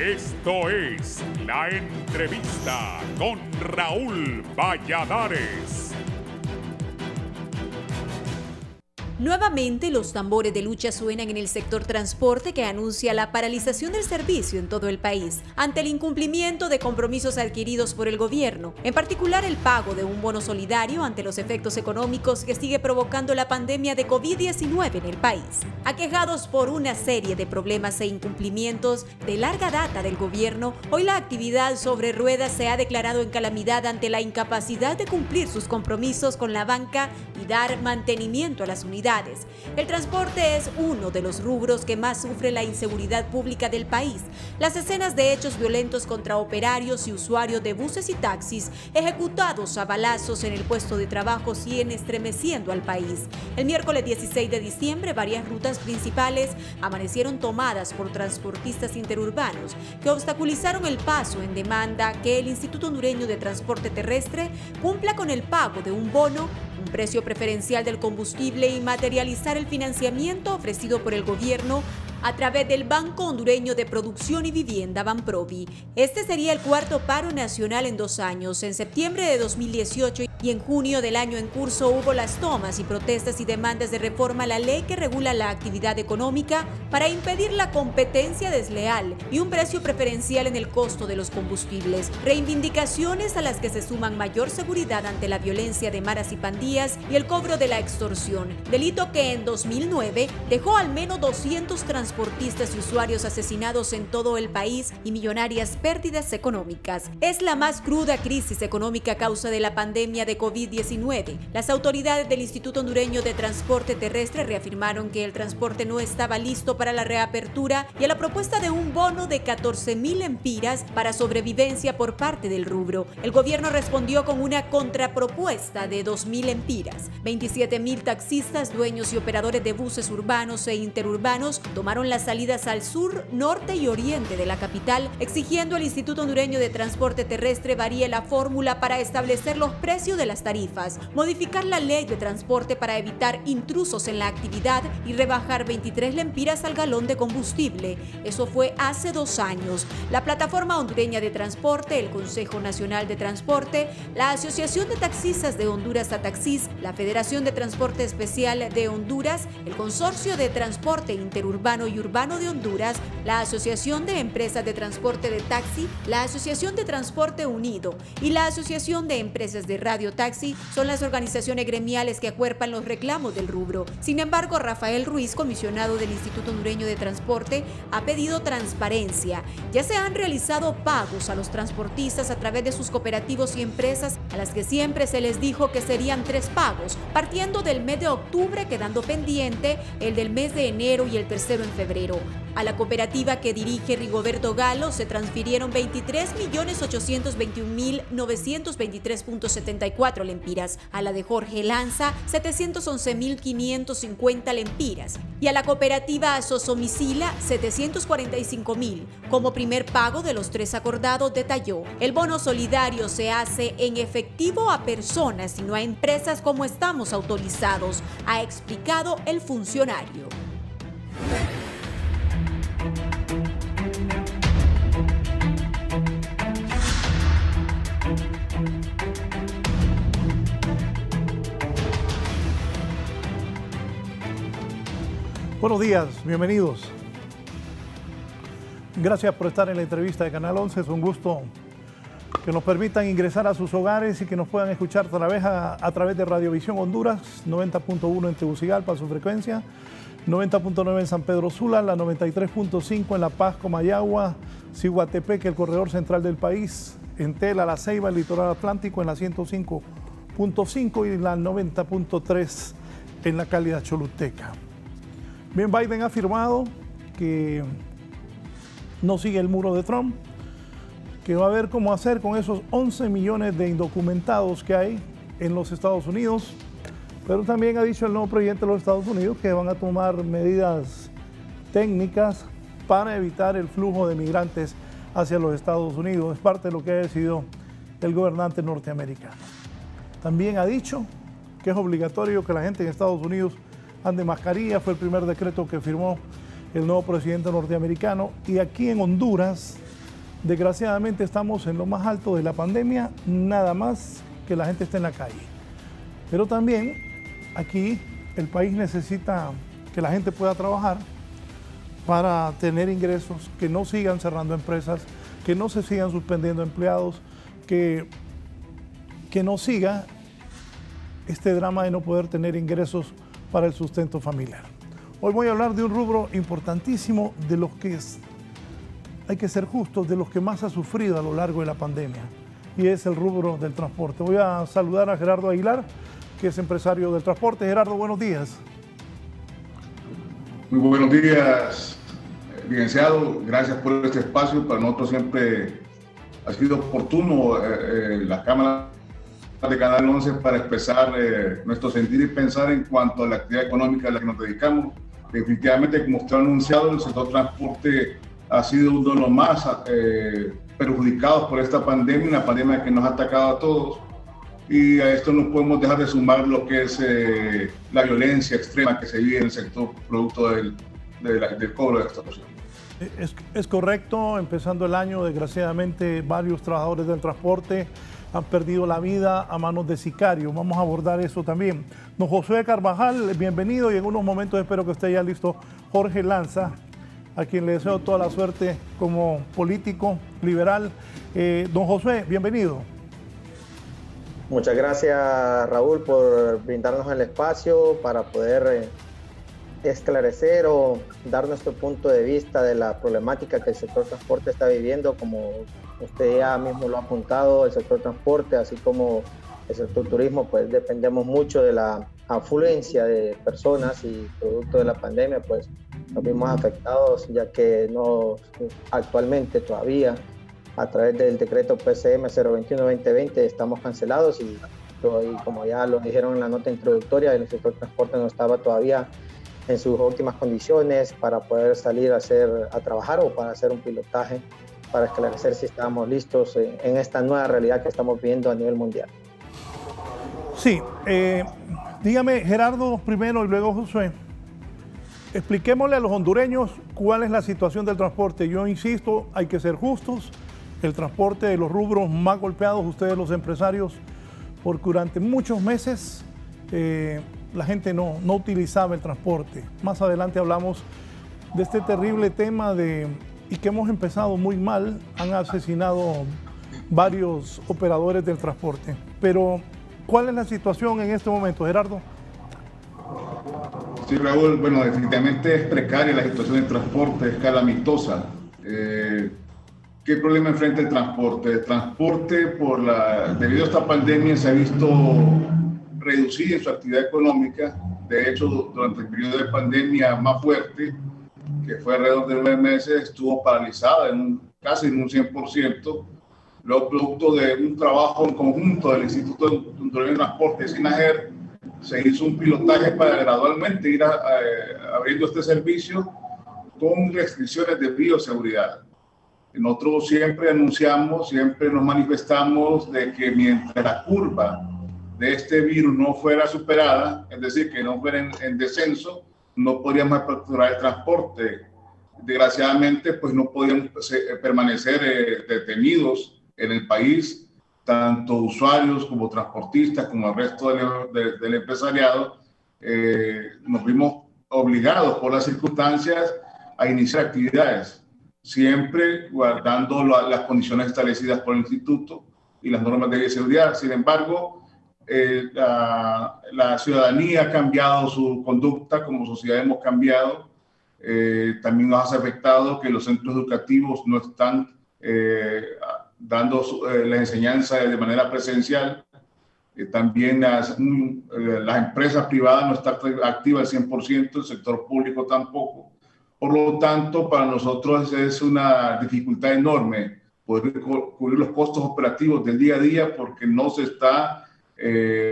Esto es La Entrevista con Raúl Valladares. Nuevamente los tambores de lucha suenan en el sector transporte, que anuncia la paralización del servicio en todo el país ante el incumplimiento de compromisos adquiridos por el gobierno, en particular el pago de un bono solidario ante los efectos económicos que sigue provocando la pandemia de COVID-19 en el país. Aquejados por una serie de problemas e incumplimientos de larga data del gobierno, hoy la actividad sobre ruedas se ha declarado en calamidad ante la incapacidad de cumplir sus compromisos con la banca y dar mantenimiento a las unidades. El transporte es uno de los rubros que más sufre la inseguridad pública del país. Las escenas de hechos violentos contra operarios y usuarios de buses y taxis ejecutados a balazos en el puesto de trabajo siguen estremeciendo al país. El miércoles 16 de diciembre, varias rutas principales amanecieron tomadas por transportistas interurbanos que obstaculizaron el paso en demanda que el Instituto Hondureño de Transporte Terrestre cumpla con el pago de un bono, un precio preferencial del combustible y materializar el financiamiento ofrecido por el gobierno a través del Banco Hondureño de Producción y Vivienda, Banprovi. Este sería el cuarto paro nacional en 2 años. En septiembre de 2018 y en junio del año en curso hubo las tomas y protestas y demandas de reforma a la ley que regula la actividad económica para impedir la competencia desleal y un precio preferencial en el costo de los combustibles. Reivindicaciones a las que se suman mayor seguridad ante la violencia de maras y pandillas y el cobro de la extorsión, delito que en 2009 dejó al menos 200 transportistas y usuarios asesinados en todo el país y millonarias pérdidas económicas. Es la más cruda crisis económica a causa de la pandemia de COVID-19. Las autoridades del Instituto Hondureño de Transporte Terrestre reafirmaron que el transporte no estaba listo para la reapertura y a la propuesta de un bono de 14,000 lempiras para sobrevivencia por parte del rubro. El gobierno respondió con una contrapropuesta de 2,000 lempiras. 27,000 taxistas, dueños y operadores de buses urbanos e interurbanos tomaron las salidas al sur, norte y oriente de la capital, exigiendo al Instituto Hondureño de Transporte Terrestre varíe la fórmula para establecer los precios de las tarifas, modificar la ley de transporte para evitar intrusos en la actividad y rebajar 23 lempiras al galón de combustible. Eso fue hace 2 años. La Plataforma Hondureña de Transporte, el Consejo Nacional de Transporte, la Asociación de Taxistas de Honduras ATAXIS, la Federación de Transporte Especial de Honduras, el Consorcio de Transporte Interurbano y Urbano de Honduras, la Asociación de Empresas de Transporte de Taxi, la Asociación de Transporte Unido y la Asociación de Empresas de Radio Taxi son las organizaciones gremiales que acuerpan los reclamos del rubro. Sin embargo, Rafael Ruiz, comisionado del Instituto Hondureño de Transporte, ha pedido transparencia. Ya se han realizado pagos a los transportistas a través de sus cooperativos y empresas, a las que siempre se les dijo que serían 3 pagos, partiendo del mes de octubre, quedando pendiente el del mes de enero y el tercero en febrero. A la cooperativa que dirige Rigoberto Galo se transfirieron 23.821.923.74 lempiras, a la de Jorge Lanza 711.550 lempiras y a la cooperativa Sosomicila 745.000. Como primer pago de los 3 acordados, detalló: el bono solidario se hace en efectivo a personas y no a empresas como estamos autorizados, ha explicado el funcionario. Buenos días, bienvenidos. Gracias por estar en la entrevista de Canal 11. Es un gusto que nos permitan ingresar a sus hogares y que nos puedan escuchar a través de Radiovisión Honduras, 90.1 en Tegucigalpa, su frecuencia, 90.9 en San Pedro Sula, la 93.5 en La Paz, Comayagua, Ciguatepec, el corredor central del país, en Tela, La Ceiba, el litoral atlántico, en la 105.5 y la 90.3 en la cálida Choluteca. Bien, Biden ha afirmado que no sigue el muro de Trump, que va a ver cómo hacer con esos 11 millones de indocumentados que hay en los Estados Unidos, pero también ha dicho el nuevo presidente de los Estados Unidos que van a tomar medidas técnicas para evitar el flujo de migrantes hacia los Estados Unidos. Es parte de lo que ha decidido el gobernante norteamericano. También ha dicho que es obligatorio que la gente en Estados Unidos ande mascarilla. Fue el primer decreto que firmó el nuevo presidente norteamericano. Y aquí en Honduras Desgraciadamente estamos en lo más alto de la pandemia, nada más que la gente esté en la calle. Pero también aquí el país necesita que la gente pueda trabajar para tener ingresos, que no sigan cerrando empresas, que no se sigan suspendiendo empleados, que no siga este drama de no poder tener ingresos para el sustento familiar. Hoy voy a hablar de un rubro importantísimo de los que hay que ser justos, de los que más ha sufrido a lo largo de la pandemia, y es el rubro del transporte. Voy a saludar a Gerardo Aguilar, que es empresario del transporte. Gerardo, buenos días. Muy buenos días, licenciado. Gracias por este espacio. Para nosotros siempre ha sido oportuno la Cámara de Canal 11 para expresar nuestro sentir y pensar en cuanto a la actividad económica a la que nos dedicamos. Definitivamente, como usted ha anunciado, el sector transporte ha sido uno de los más perjudicados por esta pandemia, una pandemia que nos ha atacado a todos. Y a esto no podemos dejar de sumar lo que es la violencia extrema que se vive en el sector producto del cobro de extorsión. Es correcto, empezando el año, desgraciadamente, varios trabajadores del transporte han perdido la vida a manos de sicarios. Vamos a abordar eso también. Don Josué Carvajal, bienvenido, y en unos momentos espero que esté ya listo Jorge Lanza, a quien le deseo toda la suerte como político liberal. Don Josué, bienvenido. Muchas gracias, Raúl, por brindarnos el espacio para poder esclarecer o dar nuestro punto de vista de la problemática que el sector transporte está viviendo. Como usted ya mismo lo ha apuntado, el sector transporte, así como el sector turismo, pues dependemos mucho de la afluencia de personas, y producto de la pandemia, pues nos vimos afectados, ya que actualmente todavía, a través del decreto PCM 021-2020, estamos cancelados, y como ya lo dijeron en la nota introductoria, el sector transporte no estaba todavía en sus óptimas condiciones para poder salir a trabajar o para hacer un pilotaje, para esclarecer si estábamos listos en esta nueva realidad que estamos viviendo a nivel mundial. Sí, dígame, Gerardo primero y luego Josué. Expliquémosle a los hondureños cuál es la situación del transporte. Yo insisto, hay que ser justos. El transporte de los rubros más golpeados, ustedes los empresarios, porque durante muchos meses la gente no utilizaba el transporte. Más adelante hablamos de este terrible tema y que hemos empezado muy mal. Han asesinado varios operadores del transporte. Pero, ¿cuál es la situación en este momento, Gerardo? Sí, Raúl, bueno, definitivamente es precaria la situación del transporte, es calamitosa. ¿Qué problema enfrenta el transporte? El transporte, debido a esta pandemia, se ha visto reducida en su actividad económica. De hecho, durante el periodo de pandemia más fuerte, que fue alrededor de 9 meses, estuvo paralizada casi en un 100%. Luego, producto de un trabajo en conjunto del Instituto de Transporte, SINAGER, se hizo un pilotaje para gradualmente ir abriendo este servicio con restricciones de bioseguridad. Nosotros siempre anunciamos, siempre nos manifestamos de que mientras la curva de este virus no fuera superada, es decir, que no fuera en descenso, no podríamos aperturar el transporte. Desgraciadamente, pues no podíamos permanecer detenidos en el país, tanto usuarios como transportistas, como el resto del empresariado. Nos vimos obligados por las circunstancias a iniciar actividades, siempre guardando las condiciones establecidas por el instituto y las normas de seguridad. Sin embargo, la ciudadanía ha cambiado su conducta, como sociedad hemos cambiado. También nos ha afectado que los centros educativos no están dando la enseñanza de manera presencial. También las empresas privadas no están activas al 100%, el sector público tampoco. Por lo tanto, para nosotros es una dificultad enorme poder cubrir los costos operativos del día a día, porque no se está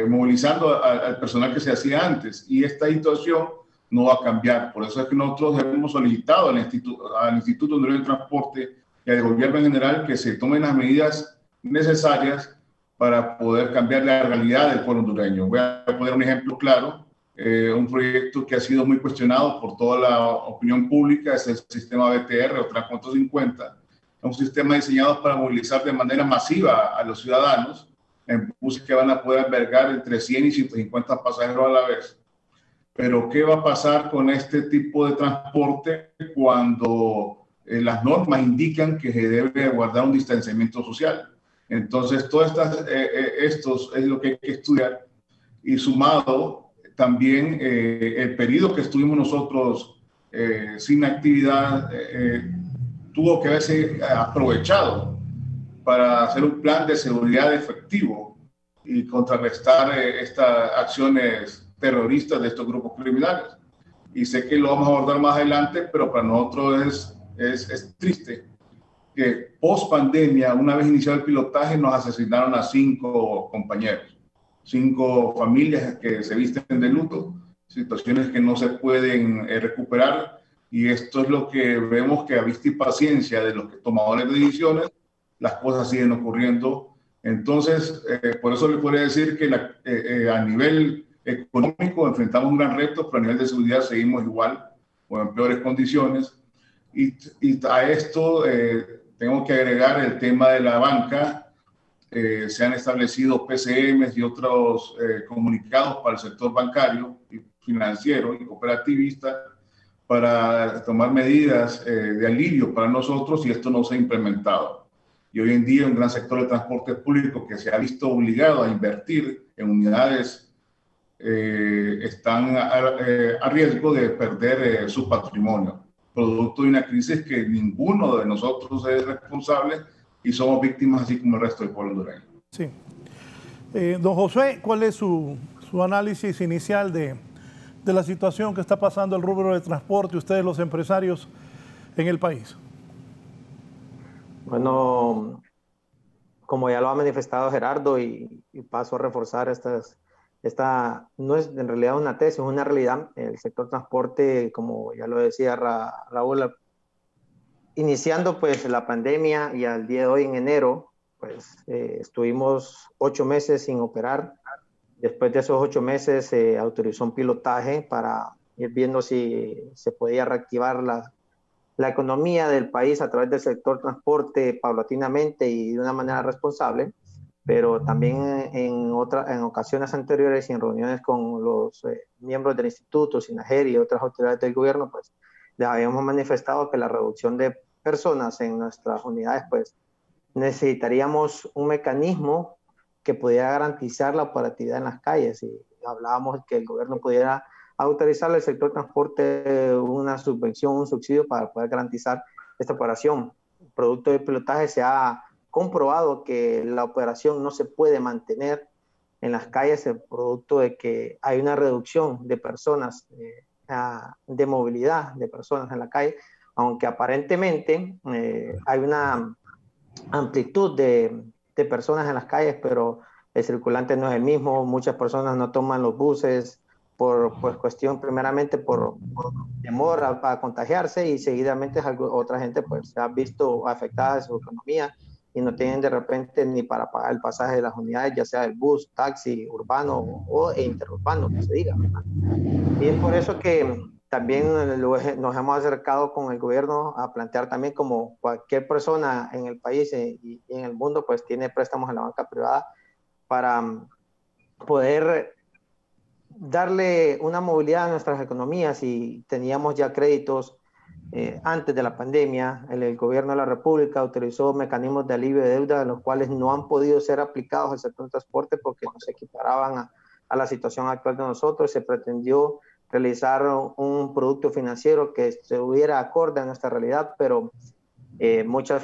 movilizando al personal que se hacía antes, y esta situación no va a cambiar. Por eso es que nosotros hemos solicitado al Instituto de Transporte y al gobierno en general que se tomen las medidas necesarias para poder cambiar la realidad del pueblo hondureño. Voy a poner un ejemplo claro. Un proyecto que ha sido muy cuestionado por toda la opinión pública es el sistema BTR o Trans 450, un sistema diseñado para movilizar de manera masiva a los ciudadanos en buses que van a poder albergar entre 100 y 150 pasajeros a la vez. Pero ¿qué va a pasar con este tipo de transporte cuando las normas indican que se debe guardar un distanciamiento social? Entonces, esto es lo que hay que estudiar, y sumado también el periodo que estuvimos nosotros sin actividad tuvo que haberse aprovechado para hacer un plan de seguridad efectivo y contrarrestar estas acciones terroristas de estos grupos criminales. Y sé que lo vamos a abordar más adelante, pero para nosotros es triste que post pandemia, una vez iniciado el pilotaje, nos asesinaron a 5 compañeros, 5 familias que se visten de luto, situaciones que no se pueden recuperar, y esto es lo que vemos, que a vista y paciencia de los tomadores de decisiones, las cosas siguen ocurriendo. Entonces, por eso le podría decir que a nivel económico enfrentamos un gran reto, pero a nivel de seguridad seguimos igual o en peores condiciones. Y a esto tengo que agregar el tema de la banca. Se han establecido PCMs y otros comunicados para el sector bancario y financiero y cooperativista para tomar medidas de alivio para nosotros, y esto no se ha implementado. Y hoy en día un gran sector de transporte público que se ha visto obligado a invertir en unidades están a riesgo de perder su patrimonio, producto de una crisis que ninguno de nosotros es responsable y somos víctimas así como el resto del pueblo hondureño. Sí. Don Josué, ¿cuál es su análisis inicial de la situación que está pasando el rubro de transporte, ustedes los empresarios en el país? Bueno, como ya lo ha manifestado Gerardo, y paso a reforzar esta no es en realidad una tesis, es una realidad. El sector transporte, como ya lo decía Raúl, iniciando pues la pandemia y al día de hoy en enero, pues estuvimos 8 meses sin operar. Después de esos 8 meses se autorizó un pilotaje para ir viendo si se podía reactivar la economía del país a través del sector transporte paulatinamente y de una manera responsable. Pero también en ocasiones anteriores y en reuniones con los miembros del instituto, SINAGER y otras autoridades del gobierno, pues les habíamos manifestado que la reducción de personas en nuestras unidades, pues necesitaríamos un mecanismo que pudiera garantizar la operatividad en las calles, y hablábamos que el gobierno pudiera autorizarle al sector transporte una subvención, un subsidio para poder garantizar esta operación. Producto del pilotaje se ha comprobado que la operación no se puede mantener en las calles, el producto de que hay una reducción de personas, de movilidad de personas en la calle, aunque aparentemente hay una amplitud de personas en las calles, pero el circulante no es el mismo. Muchas personas no toman los buses por cuestión, primeramente por temor a contagiarse, y seguidamente otra gente pues se ha visto afectada de su economía y no tienen de repente ni para pagar el pasaje de las unidades, ya sea el bus, taxi, urbano e interurbano, que se diga, ¿verdad? Y es por eso que también nos hemos acercado con el gobierno a plantear también, como cualquier persona en el país y en el mundo, pues tiene préstamos en la banca privada para poder darle una movilidad a nuestras economías. Y teníamos ya créditos antes de la pandemia. El gobierno de la República autorizó mecanismos de alivio de deuda, los cuales no han podido ser aplicados al sector de transporte porque no se equiparaban a la situación actual de nosotros. Se pretendió realizar un producto financiero que estuviera acorde a nuestra realidad, pero muchos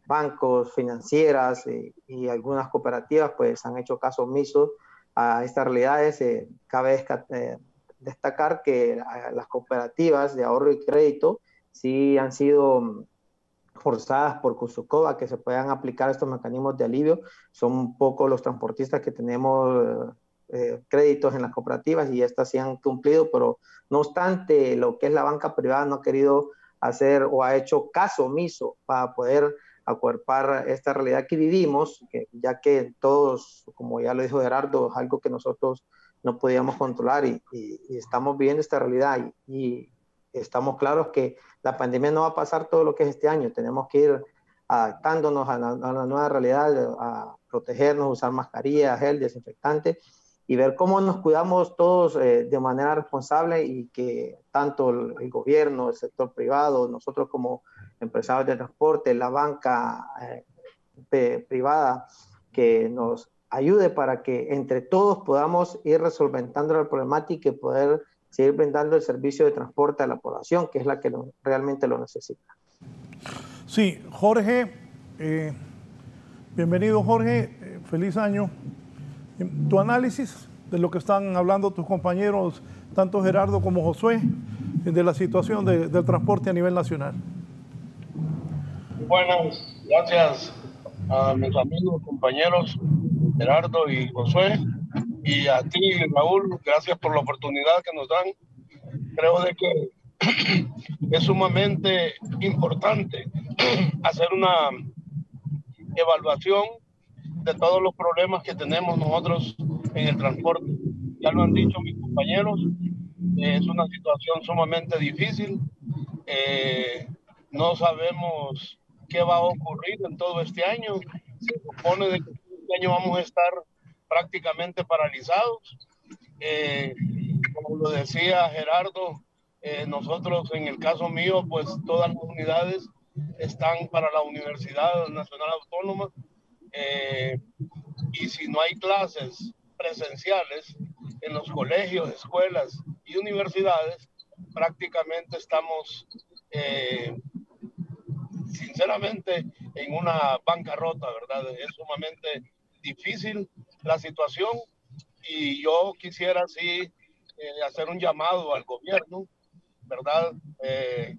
bancos, financieras y algunas cooperativas pues han hecho caso omiso a estas realidades. Cabe destacar que las cooperativas de ahorro y crédito sí han sido forzadas por Cusucoba que se puedan aplicar estos mecanismos de alivio. Son pocos los transportistas que tenemos créditos en las cooperativas, y estas sí han cumplido, pero no obstante, lo que es la banca privada no ha querido hacer o ha hecho caso omiso para poder acuerpar esta realidad que vivimos, ya que todos, como ya lo dijo Gerardo, es algo que nosotros no podíamos controlar, y estamos viviendo esta realidad, y estamos claros que la pandemia no va a pasar todo lo que es este año. Tenemos que ir adaptándonos a la nueva realidad, a protegernos, usar mascarilla, gel, desinfectante, y ver cómo nos cuidamos todos de manera responsable, y que tanto el gobierno, el sector privado, nosotros como empresarios de transporte, la banca privada, que nos ayude para que entre todos podamos ir resolventando la problemática y poder seguir brindando el servicio de transporte a la población, que es la que realmente lo necesita. Sí, Jorge, bienvenido Jorge, feliz año. Tu análisis de lo que están hablando tus compañeros, tanto Gerardo como Josué, de la situación del transporte a nivel nacional. Buenas, gracias a mis amigos, compañeros Gerardo y Josué, y a ti, Raúl, gracias por la oportunidad que nos dan. Creo de que es sumamente importante hacer una evaluación de todos los problemas que tenemos nosotros en el transporte. Ya lo han dicho mis compañeros, es una situación sumamente difícil. No sabemos qué va a ocurrir en todo este año. Se supone de que este año vamos a estar prácticamente paralizados. Como lo decía Gerardo, nosotros en el caso mío, pues todas las unidades están para la Universidad Nacional Autónoma, y si no hay clases presenciales en los colegios, escuelas y universidades, prácticamente estamos sinceramente en una bancarrota, ¿verdad? Es sumamente difícil la situación, y yo quisiera sí hacer un llamado al gobierno, ¿verdad?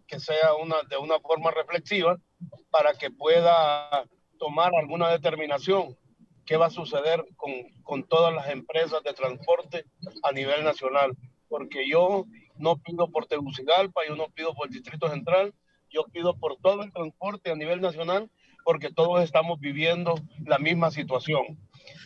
Que sea de una forma reflexiva, para que pueda tomar alguna determinación. ¿Qué va a suceder con todas las empresas de transporte a nivel nacional? Porque yo no pido por Tegucigalpa, yo no pido por el Distrito Central, yo pido por todo el transporte a nivel nacional, porque todos estamos viviendo la misma situación.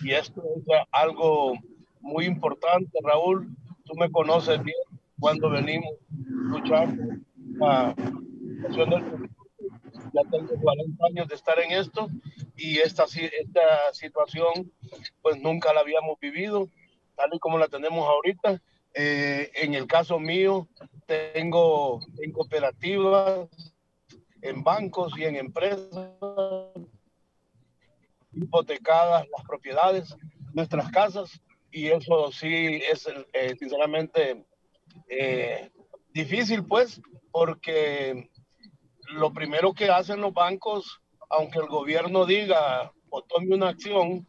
Y esto es algo muy importante, Raúl. Tú me conoces bien cuando venimos luchando la situación del transporte. Ya tengo 40 años de estar en esto, y esta situación pues nunca la habíamos vivido tal y como la tenemos ahorita. En el caso mío, tengo en cooperativas, en bancos y en empresas hipotecadas las propiedades, nuestras casas, y eso sí es sinceramente difícil, pues, porque lo primero que hacen los bancos, aunque el gobierno diga o tome una acción,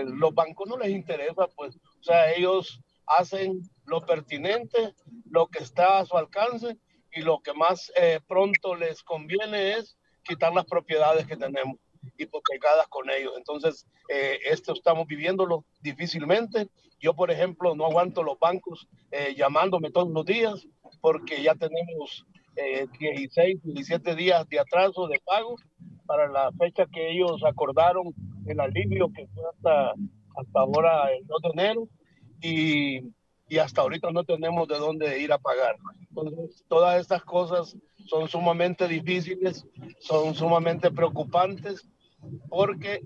los bancos no les interesa, pues, o sea, ellos hacen lo pertinente, lo que está a su alcance, y lo que más pronto les conviene es quitar las propiedades que tenemos hipotecadas con ellos. Entonces, esto estamos viviéndolo difícilmente. Yo, por ejemplo, no aguanto los bancos llamándome todos los días, porque ya tenemos 16, 17 días de atraso de pago para la fecha que ellos acordaron, el alivio que fue hasta ahora el 2 de enero, y hasta ahorita no tenemos de dónde ir a pagar. Entonces, todas estas cosas son sumamente difíciles, son sumamente preocupantes, porque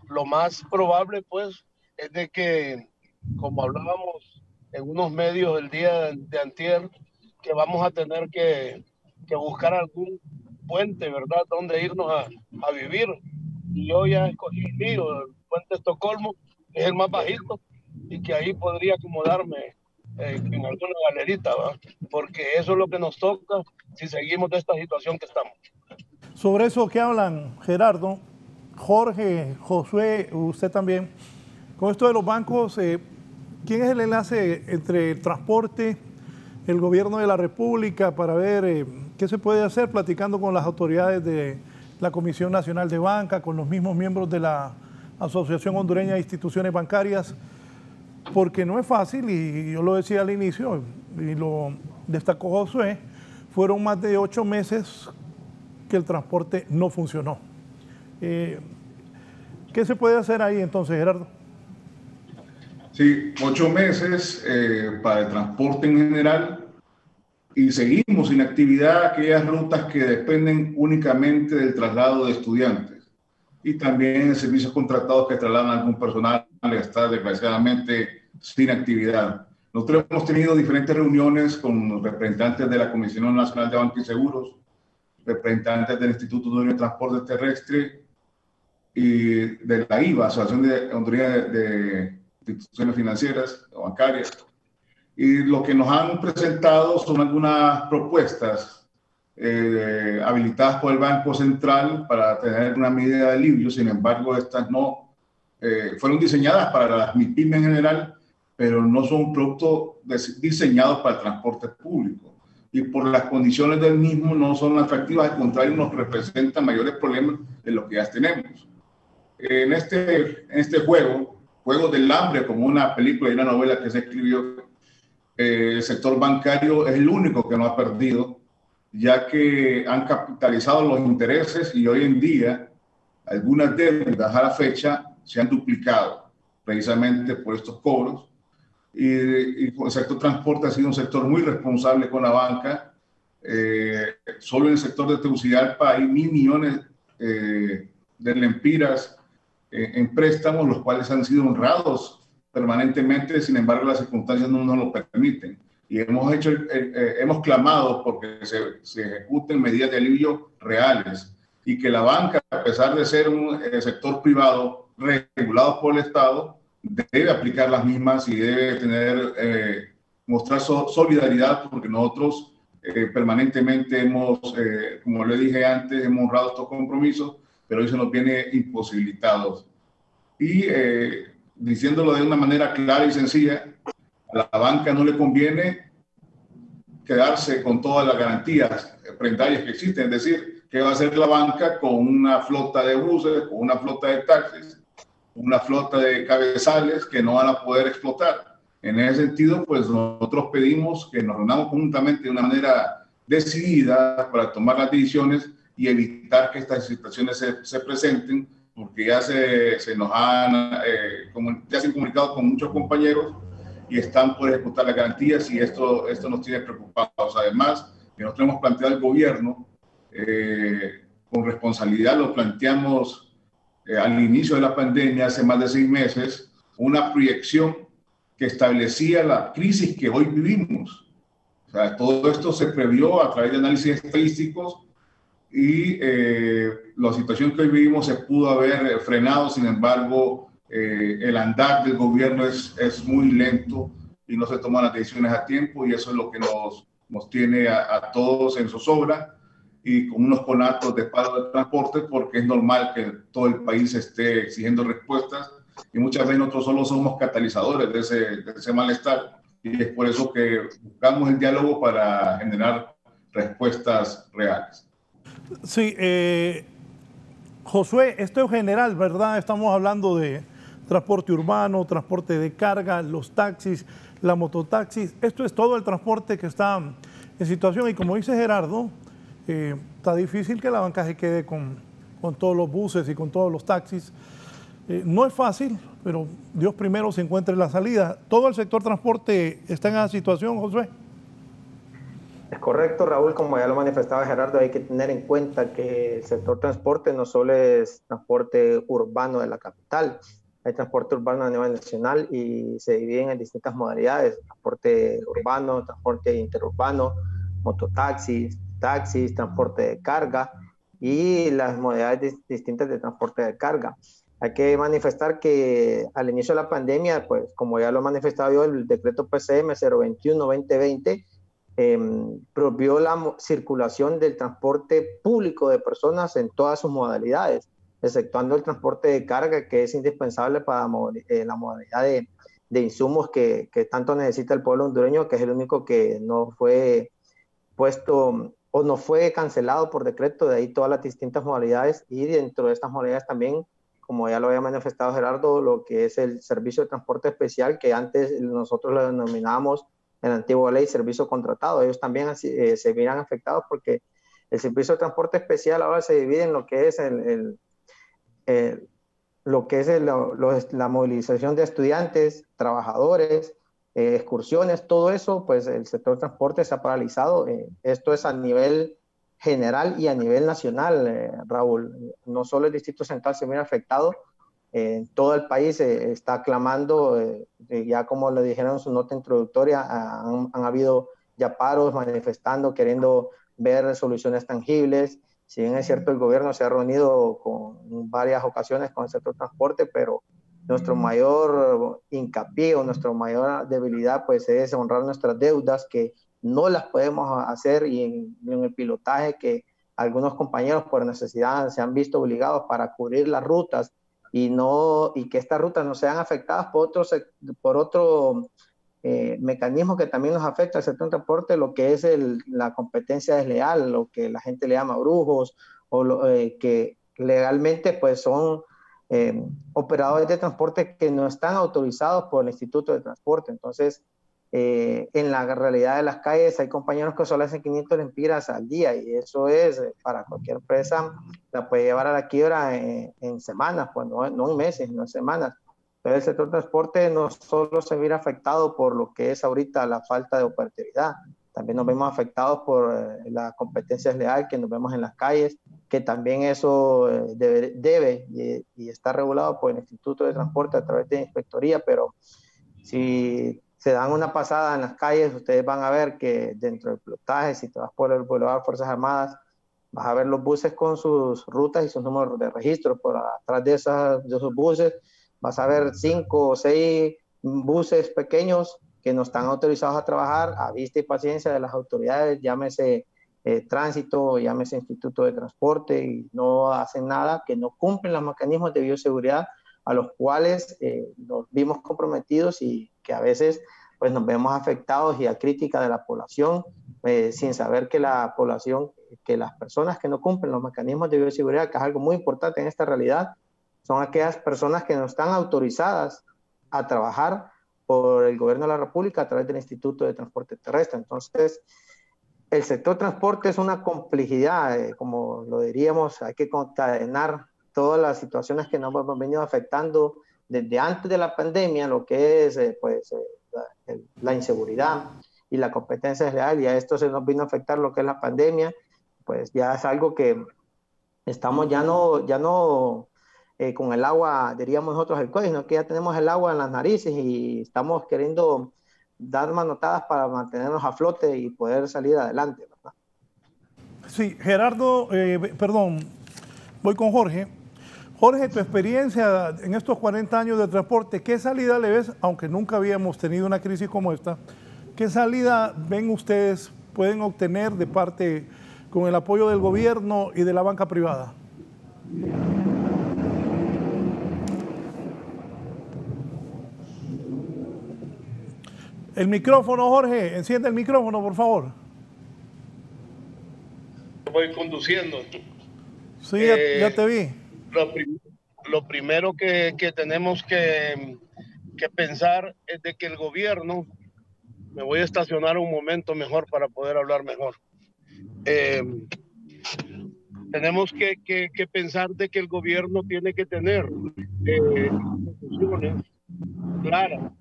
lo más probable, pues, es de que, como hablábamos en unos medios el día de antier, que vamos a tener que buscar algún puente, ¿verdad?, donde irnos a vivir. Y yo ya escogí el mío, el puente Estocolmo, que es el más bajito, y que ahí podría acomodarme en alguna galerita, ¿va? Porque eso es lo que nos toca si seguimos de esta situación que estamos. Sobre eso que hablan Gerardo, Jorge, Josué, usted también, con esto de los bancos, ¿quién es el enlace entre el transporte, el gobierno de la República, para ver qué se puede hacer, platicando con las autoridades de la Comisión Nacional de Banca, con los mismos miembros de la Asociación Hondureña de Instituciones Bancarias? Porque no es fácil, y yo lo decía al inicio, y lo destacó Josué, fueron más de 8 meses que el transporte no funcionó. ¿Qué se puede hacer ahí entonces, Gerardo? Sí, 8 meses para el transporte en general y seguimos sin actividad aquellas rutas que dependen únicamente del traslado de estudiantes y también servicios contratados que trasladan a algún personal que está desgraciadamente sin actividad. Nosotros hemos tenido diferentes reuniones con representantes de la Comisión Nacional de Banca y Seguros, representantes del Instituto de Transporte Terrestre y de la IVA, Asociación de Hondureña de Instituciones Financieras o Bancarias. Y lo que nos han presentado son algunas propuestas habilitadas por el Banco Central para tener una medida de alivio. Sin embargo, estas no fueron diseñadas para las MIPYME en general, pero no son un producto diseñados para el transporte público. Y por las condiciones del mismo no son atractivas, al contrario, nos representan mayores problemas de lo que ya tenemos. En este juego del hambre, como una película y una novela que se escribió, el sector bancario es el único que no ha perdido, ya que han capitalizado los intereses y hoy en día algunas deudas a la fecha se han duplicado precisamente por estos cobros. Y el sector transporte ha sido un sector muy responsable con la banca. Solo en el sector de Tegucigalpa hay 1.000 millones de lempiras en préstamos, los cuales han sido honrados permanentemente. Sin embargo, las circunstancias no nos lo permiten. Y hemos clamado porque se ejecuten medidas de alivio reales y que la banca, a pesar de ser un sector privado regulado por el Estado, debe aplicar las mismas y debe mostrar solidaridad, porque nosotros permanentemente hemos, como le dije antes, hemos honrado estos compromisos, pero hoy se nos viene imposibilitados. Y diciéndolo de una manera clara y sencilla, a la banca no le conviene quedarse con todas las garantías prendarias que existen, es decir, ¿qué va a hacer la banca con una flota de buses, con una flota de taxis, una flota de cabezales que no van a poder explotar? En ese sentido, pues nosotros pedimos que nos reunamos conjuntamente de una manera decidida para tomar las decisiones y evitar que estas situaciones se presenten, porque ya se nos han, ya se han comunicado con muchos compañeros y están por ejecutar las garantías, y esto nos tiene preocupados. Además, que nosotros hemos planteado al gobierno con responsabilidad, lo planteamos al inicio de la pandemia, hace más de 6 meses, una proyección que establecía la crisis que hoy vivimos. O sea, todo esto se previó a través de análisis estadísticos y la situación que hoy vivimos se pudo haber frenado. Sin embargo, el andar del gobierno es muy lento y no se toman las decisiones a tiempo, y eso es lo que nos tiene a todos en zozobra y con unos conatos de paro de transporte, porque es normal que todo el país esté exigiendo respuestas y muchas veces nosotros solo somos catalizadores de ese malestar, y es por eso que buscamos el diálogo para generar respuestas reales. Sí, Josué, esto es general, ¿verdad? Estamos hablando de transporte urbano, transporte de carga, los taxis, la mototaxis. Esto es todo el transporte que está en situación, y como dice Gerardo, está difícil que la banca se quede con todos los buses y con todos los taxis. No es fácil, pero Dios primero se encuentre la salida. ¿Todo el sector transporte está en esa situación, Josué? Es correcto, Raúl, como ya lo manifestaba Gerardo, hay que tener en cuenta que el sector transporte no solo es transporte urbano de la capital, hay transporte urbano a nivel nacional y se dividen en distintas modalidades: transporte urbano, transporte interurbano, mototaxis, taxis, transporte de carga y las modalidades distintas de transporte de carga. Hay que manifestar que al inicio de la pandemia, pues como ya lo he manifestado yo, el decreto PCM 021-2020 prohibió la circulación del transporte público de personas en todas sus modalidades, exceptuando el transporte de carga, que es indispensable para la modalidad de insumos que tanto necesita el pueblo hondureño, que es el único que no fue puesto o no fue cancelado por decreto. De ahí todas las distintas modalidades, y dentro de estas modalidades también, como ya lo había manifestado Gerardo, lo que es el servicio de transporte especial, que antes nosotros lo denominábamos en la antigua ley servicio contratado. Ellos también se verán afectados, porque el servicio de transporte especial ahora se divide en lo que es la movilización de estudiantes, trabajadores, excursiones, todo eso, pues el sector transporte se ha paralizado. Esto es a nivel general y a nivel nacional, Raúl. No solo el Distrito Central se viene afectado, todo el país está clamando, ya como le dijeron en su nota introductoria, han habido ya paros manifestando, queriendo ver soluciones tangibles. Si bien es cierto, el gobierno se ha reunido con varias ocasiones con el sector transporte, pero nuestro mayor hincapié o nuestra mayor debilidad pues es honrar nuestras deudas, que no las podemos hacer, y en el pilotaje que algunos compañeros por necesidad se han visto obligados para cubrir las rutas y que estas rutas no sean afectadas por otro mecanismo que también nos afecta al sector de transporte, lo que es la competencia desleal, lo que la gente le llama brujos, o que legalmente pues son operadores de transporte que no están autorizados por el Instituto de Transporte. Entonces, en la realidad de las calles hay compañeros que solo hacen 500 lempiras al día, y eso es, para cualquier empresa, la puede llevar a la quiebra en semanas, pues no en meses, no en semanas. Pero el sector transporte no solo se ve afectado por lo que es ahorita la falta de operatividad, también nos vemos afectados por la competencia desleal que nos vemos en las calles, que también eso debe y está regulado por el Instituto de Transporte a través de inspectoría. Pero si se dan una pasada en las calles, ustedes van a ver que dentro del pilotaje, si te vas por el Boulevard Fuerzas Armadas, vas a ver los buses con sus rutas y sus números de registro. Por atrás de esos buses vas a ver 5 o 6 buses pequeños que no están autorizados a trabajar, a vista y paciencia de las autoridades, llámese tránsito, llámese Instituto de Transporte, y no hacen nada, que no cumplen los mecanismos de bioseguridad a los cuales nos vimos comprometidos, y que a veces pues nos vemos afectados y a crítica de la población, sin saber que la población, que las personas que no cumplen los mecanismos de bioseguridad, que es algo muy importante en esta realidad, son aquellas personas que no están autorizadas a trabajar por el gobierno de la República a través del Instituto de Transporte Terrestre. Entonces, el sector transporte es una complejidad, como lo diríamos, hay que concadenar todas las situaciones que nos han venido afectando desde antes de la pandemia, lo que es la inseguridad y la competencia desleal, y a esto se nos vino a afectar lo que es la pandemia. Pues ya es algo que estamos ya no con el agua, diríamos nosotros, el cuello, sino que ya tenemos el agua en las narices y estamos queriendo dar manotadas para mantenernos a flote y poder salir adelante, ¿verdad? Sí, Gerardo, perdón, voy con Jorge. Jorge, tu experiencia en estos 40 años de transporte, ¿qué salida le ves, aunque nunca habíamos tenido una crisis como esta? ¿Qué salida ven ustedes pueden obtener de parte con el apoyo del gobierno y de la banca privada? El micrófono, Jorge, enciende el micrófono, por favor. Voy conduciendo. Sí, ya te vi. Lo primero que tenemos que pensar es de que el gobierno, me voy a estacionar un momento mejor para poder hablar mejor. Tenemos que pensar de que el gobierno tiene que tener soluciones claras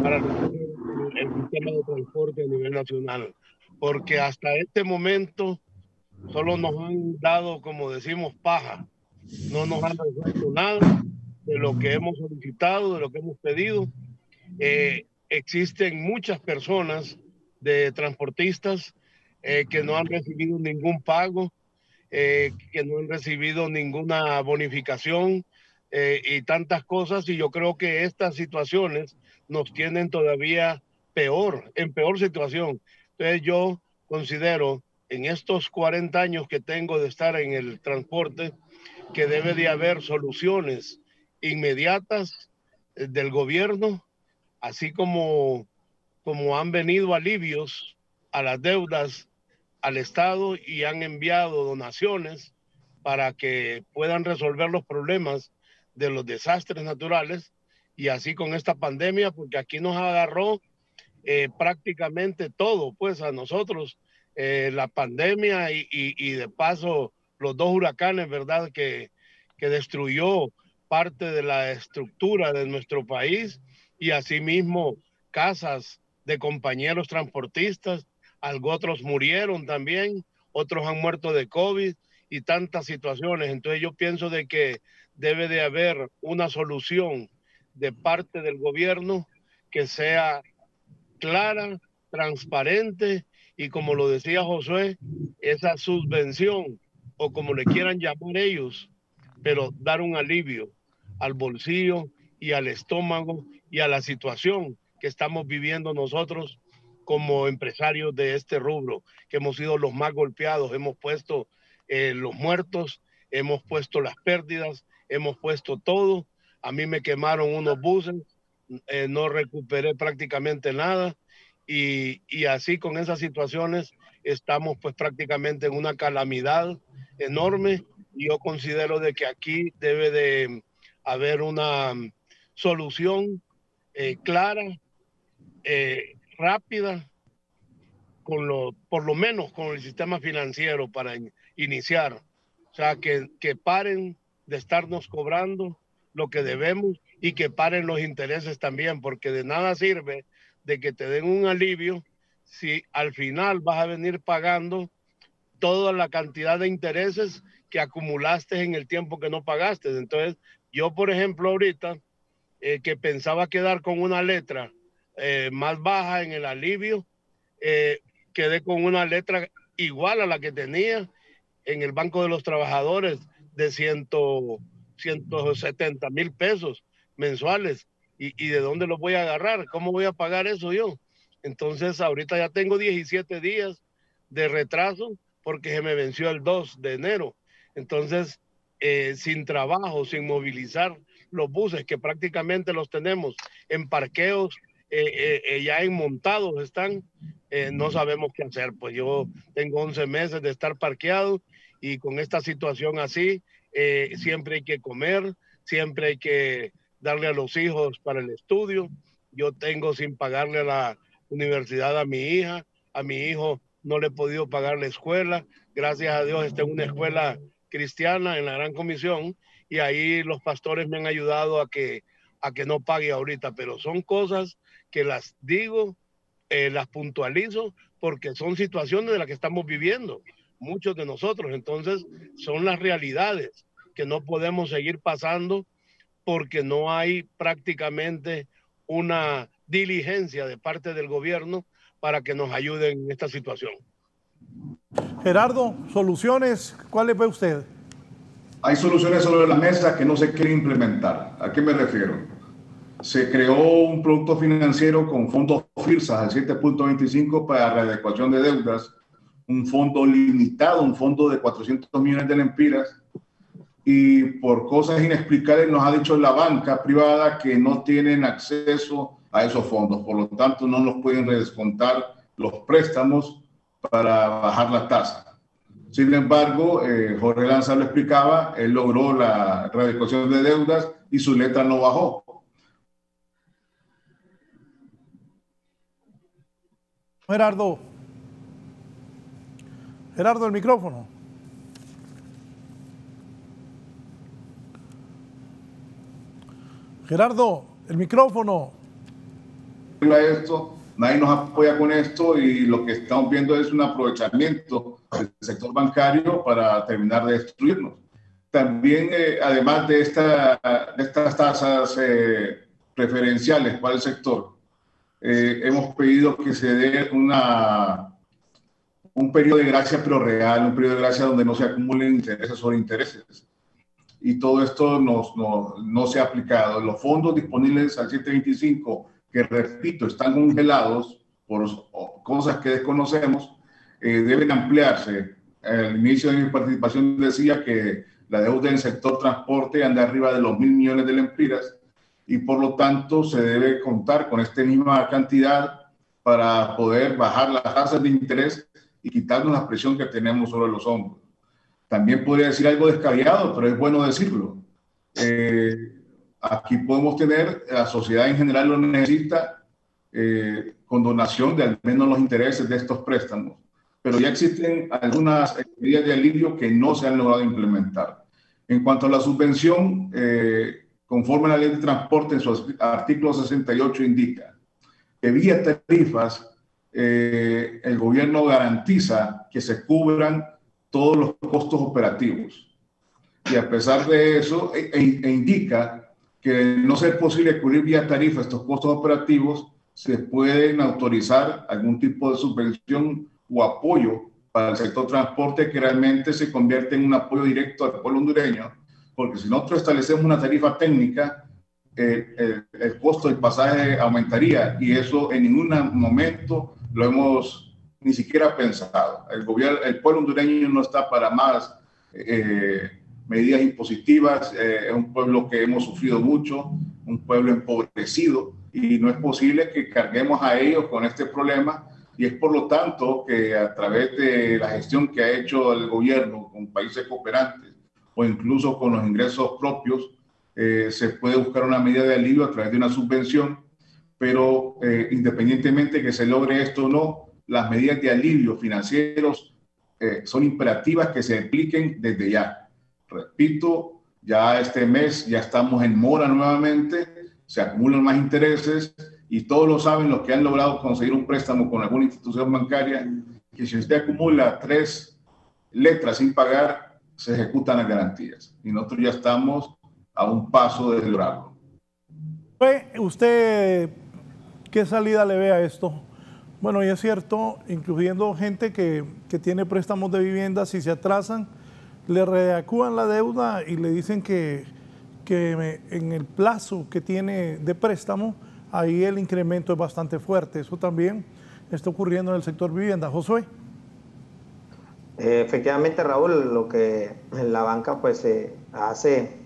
para el sistema de transporte a nivel nacional, porque hasta este momento solo nos han dado, como decimos, paja. No nos han resuelto nada de lo que hemos solicitado, de lo que hemos pedido. Existen muchas personas de transportistas que no han recibido ningún pago, que no han recibido ninguna bonificación y tantas cosas, y yo creo que estas situaciones nos tienen todavía en peor situación. Entonces yo considero, en estos 40 años que tengo de estar en el transporte, que debe de haber soluciones inmediatas del gobierno, así como han venido alivios a las deudas al Estado y han enviado donaciones para que puedan resolver los problemas de los desastres naturales, y así con esta pandemia, porque aquí nos agarró prácticamente todo, pues a nosotros, la pandemia y de paso los 2 huracanes, ¿verdad? Que destruyó parte de la estructura de nuestro país, y asimismo casas de compañeros transportistas, otros murieron también, otros han muerto de COVID y tantas situaciones. Entonces yo pienso de que debe de haber una solución de parte del gobierno que sea clara, transparente y, como lo decía Josué, esa subvención, o como le quieran llamar ellos, pero dar un alivio al bolsillo y al estómago y a la situación que estamos viviendo nosotros como empresarios de este rubro, que hemos sido los más golpeados. Hemos puesto los muertos, hemos puesto las pérdidas, hemos puesto todo. A mí me quemaron unos buses, no recuperé prácticamente nada, y así con esas situaciones estamos pues prácticamente en una calamidad enorme. Y yo considero de que aquí debe de haber una solución clara, rápida, por lo menos con el sistema financiero para iniciar. O sea, que paren de estarnos cobrando lo que debemos y que paren los intereses también, porque de nada sirve de que te den un alivio si al final vas a venir pagando toda la cantidad de intereses que acumulaste en el tiempo que no pagaste. Entonces, yo, por ejemplo, ahorita, que pensaba quedar con una letra más baja en el alivio, quedé con una letra igual a la que tenía en el Banco de los Trabajadores de 170,000 pesos mensuales. ¿Y de dónde los voy a agarrar? ¿Cómo voy a pagar eso yo? Entonces, ahorita ya tengo 17 días de retraso porque se me venció el 2 de enero. Entonces, sin trabajo, sin movilizar los buses, que prácticamente los tenemos en parqueos, ya en montados están, no sabemos qué hacer. Pues yo tengo 11 meses de estar parqueado, y con esta situación así, siempre hay que comer, siempre hay que darle a los hijos para el estudio. Yo tengo sin pagarle a la universidad a mi hija, a mi hijo no le he podido pagar la escuela. Gracias a Dios está en una escuela cristiana en la Gran Comisión, y ahí los pastores me han ayudado a que no pague ahorita, pero son cosas que las digo, las puntualizo, porque son situaciones de las que estamos viviendo muchos de nosotros. Entonces son las realidades que no podemos seguir pasando, porque no hay prácticamente una diligencia de parte del gobierno para que nos ayuden en esta situación. Gerardo, soluciones, ¿cuáles ve usted? Hay soluciones sobre la mesa que no se quieren implementar. ¿A qué me refiero? Se creó un producto financiero con fondos FIRSA al 7.25 para readecuación de deudas, un fondo limitado, un fondo de 400 millones de lempiras, y por cosas inexplicables nos ha dicho la banca privada que no tienen acceso a esos fondos, por lo tanto no nos pueden redescontar los préstamos para bajar la tasa. Sin embargo, Jorge Lanza lo explicaba, él logró la readecuación de deudas y su letra no bajó. Gerardo, el micrófono. Gerardo, el micrófono. Esto, nadie nos apoya con esto, y lo que estamos viendo es un aprovechamiento del sector bancario para terminar de destruirnos. También, además de estas tasas preferenciales para el sector, hemos pedido que se dé un periodo de gracia, pero real, un periodo de gracia donde no se acumulen intereses sobre intereses. Y todo esto no se ha aplicado. Los fondos disponibles al 725, que repito, están congelados por cosas que desconocemos, deben ampliarse. Al inicio de mi participación decía que la deuda en el sector transporte anda arriba de los 1.000 millones de lempiras, y por lo tanto se debe contar con esta misma cantidad para poder bajar las tasas de interés y quitarnos la presión que tenemos sobre los hombros. También podría decir algo descabellado, pero es bueno decirlo. Aquí podemos tener, la sociedad en general lo necesita, condonación de al menos los intereses de estos préstamos, pero ya existen algunas medidas de alivio que no se han logrado implementar. En cuanto a la subvención, conforme a la Ley de Transporte, en su artículo 68 indica: que vía tarifas el gobierno garantiza que se cubran todos los costos operativos. Y a pesar de eso, indica que de no ser posible cubrir vía tarifa estos costos operativos, se pueden autorizar algún tipo de subvención o apoyo para el sector transporte que realmente se convierte en un apoyo directo al pueblo hondureño, porque si nosotros establecemos una tarifa técnica, el costo del pasaje aumentaría y eso en ningún momento lo hemos ni siquiera pensado. El pueblo hondureño no está para más medidas impositivas, es un pueblo que hemos sufrido mucho, un pueblo empobrecido, y no es posible que carguemos a ellos con este problema, y es por lo tanto que a través de la gestión que ha hecho el gobierno con países cooperantes o incluso con los ingresos propios, se puede buscar una medida de alivio a través de una subvención, pero independientemente que se logre esto o no, las medidas de alivio financieros son imperativas que se apliquen desde ya. Repito, ya este mes ya estamos en mora nuevamente, se acumulan más intereses y todos lo saben los que han logrado conseguir un préstamo con alguna institución bancaria, que si usted acumula 3 letras sin pagar, se ejecutan las garantías. Y nosotros ya estamos a un paso de lograrlo. ¿Usted qué salida le ve a esto? Bueno, y es cierto, incluyendo gente que tiene préstamos de vivienda, si se atrasan, le reacúan la deuda y le dicen que en el plazo que tiene de préstamo, ahí el incremento es bastante fuerte. Eso también está ocurriendo en el sector vivienda. Josué. Efectivamente, Raúl, lo que la banca pues hace,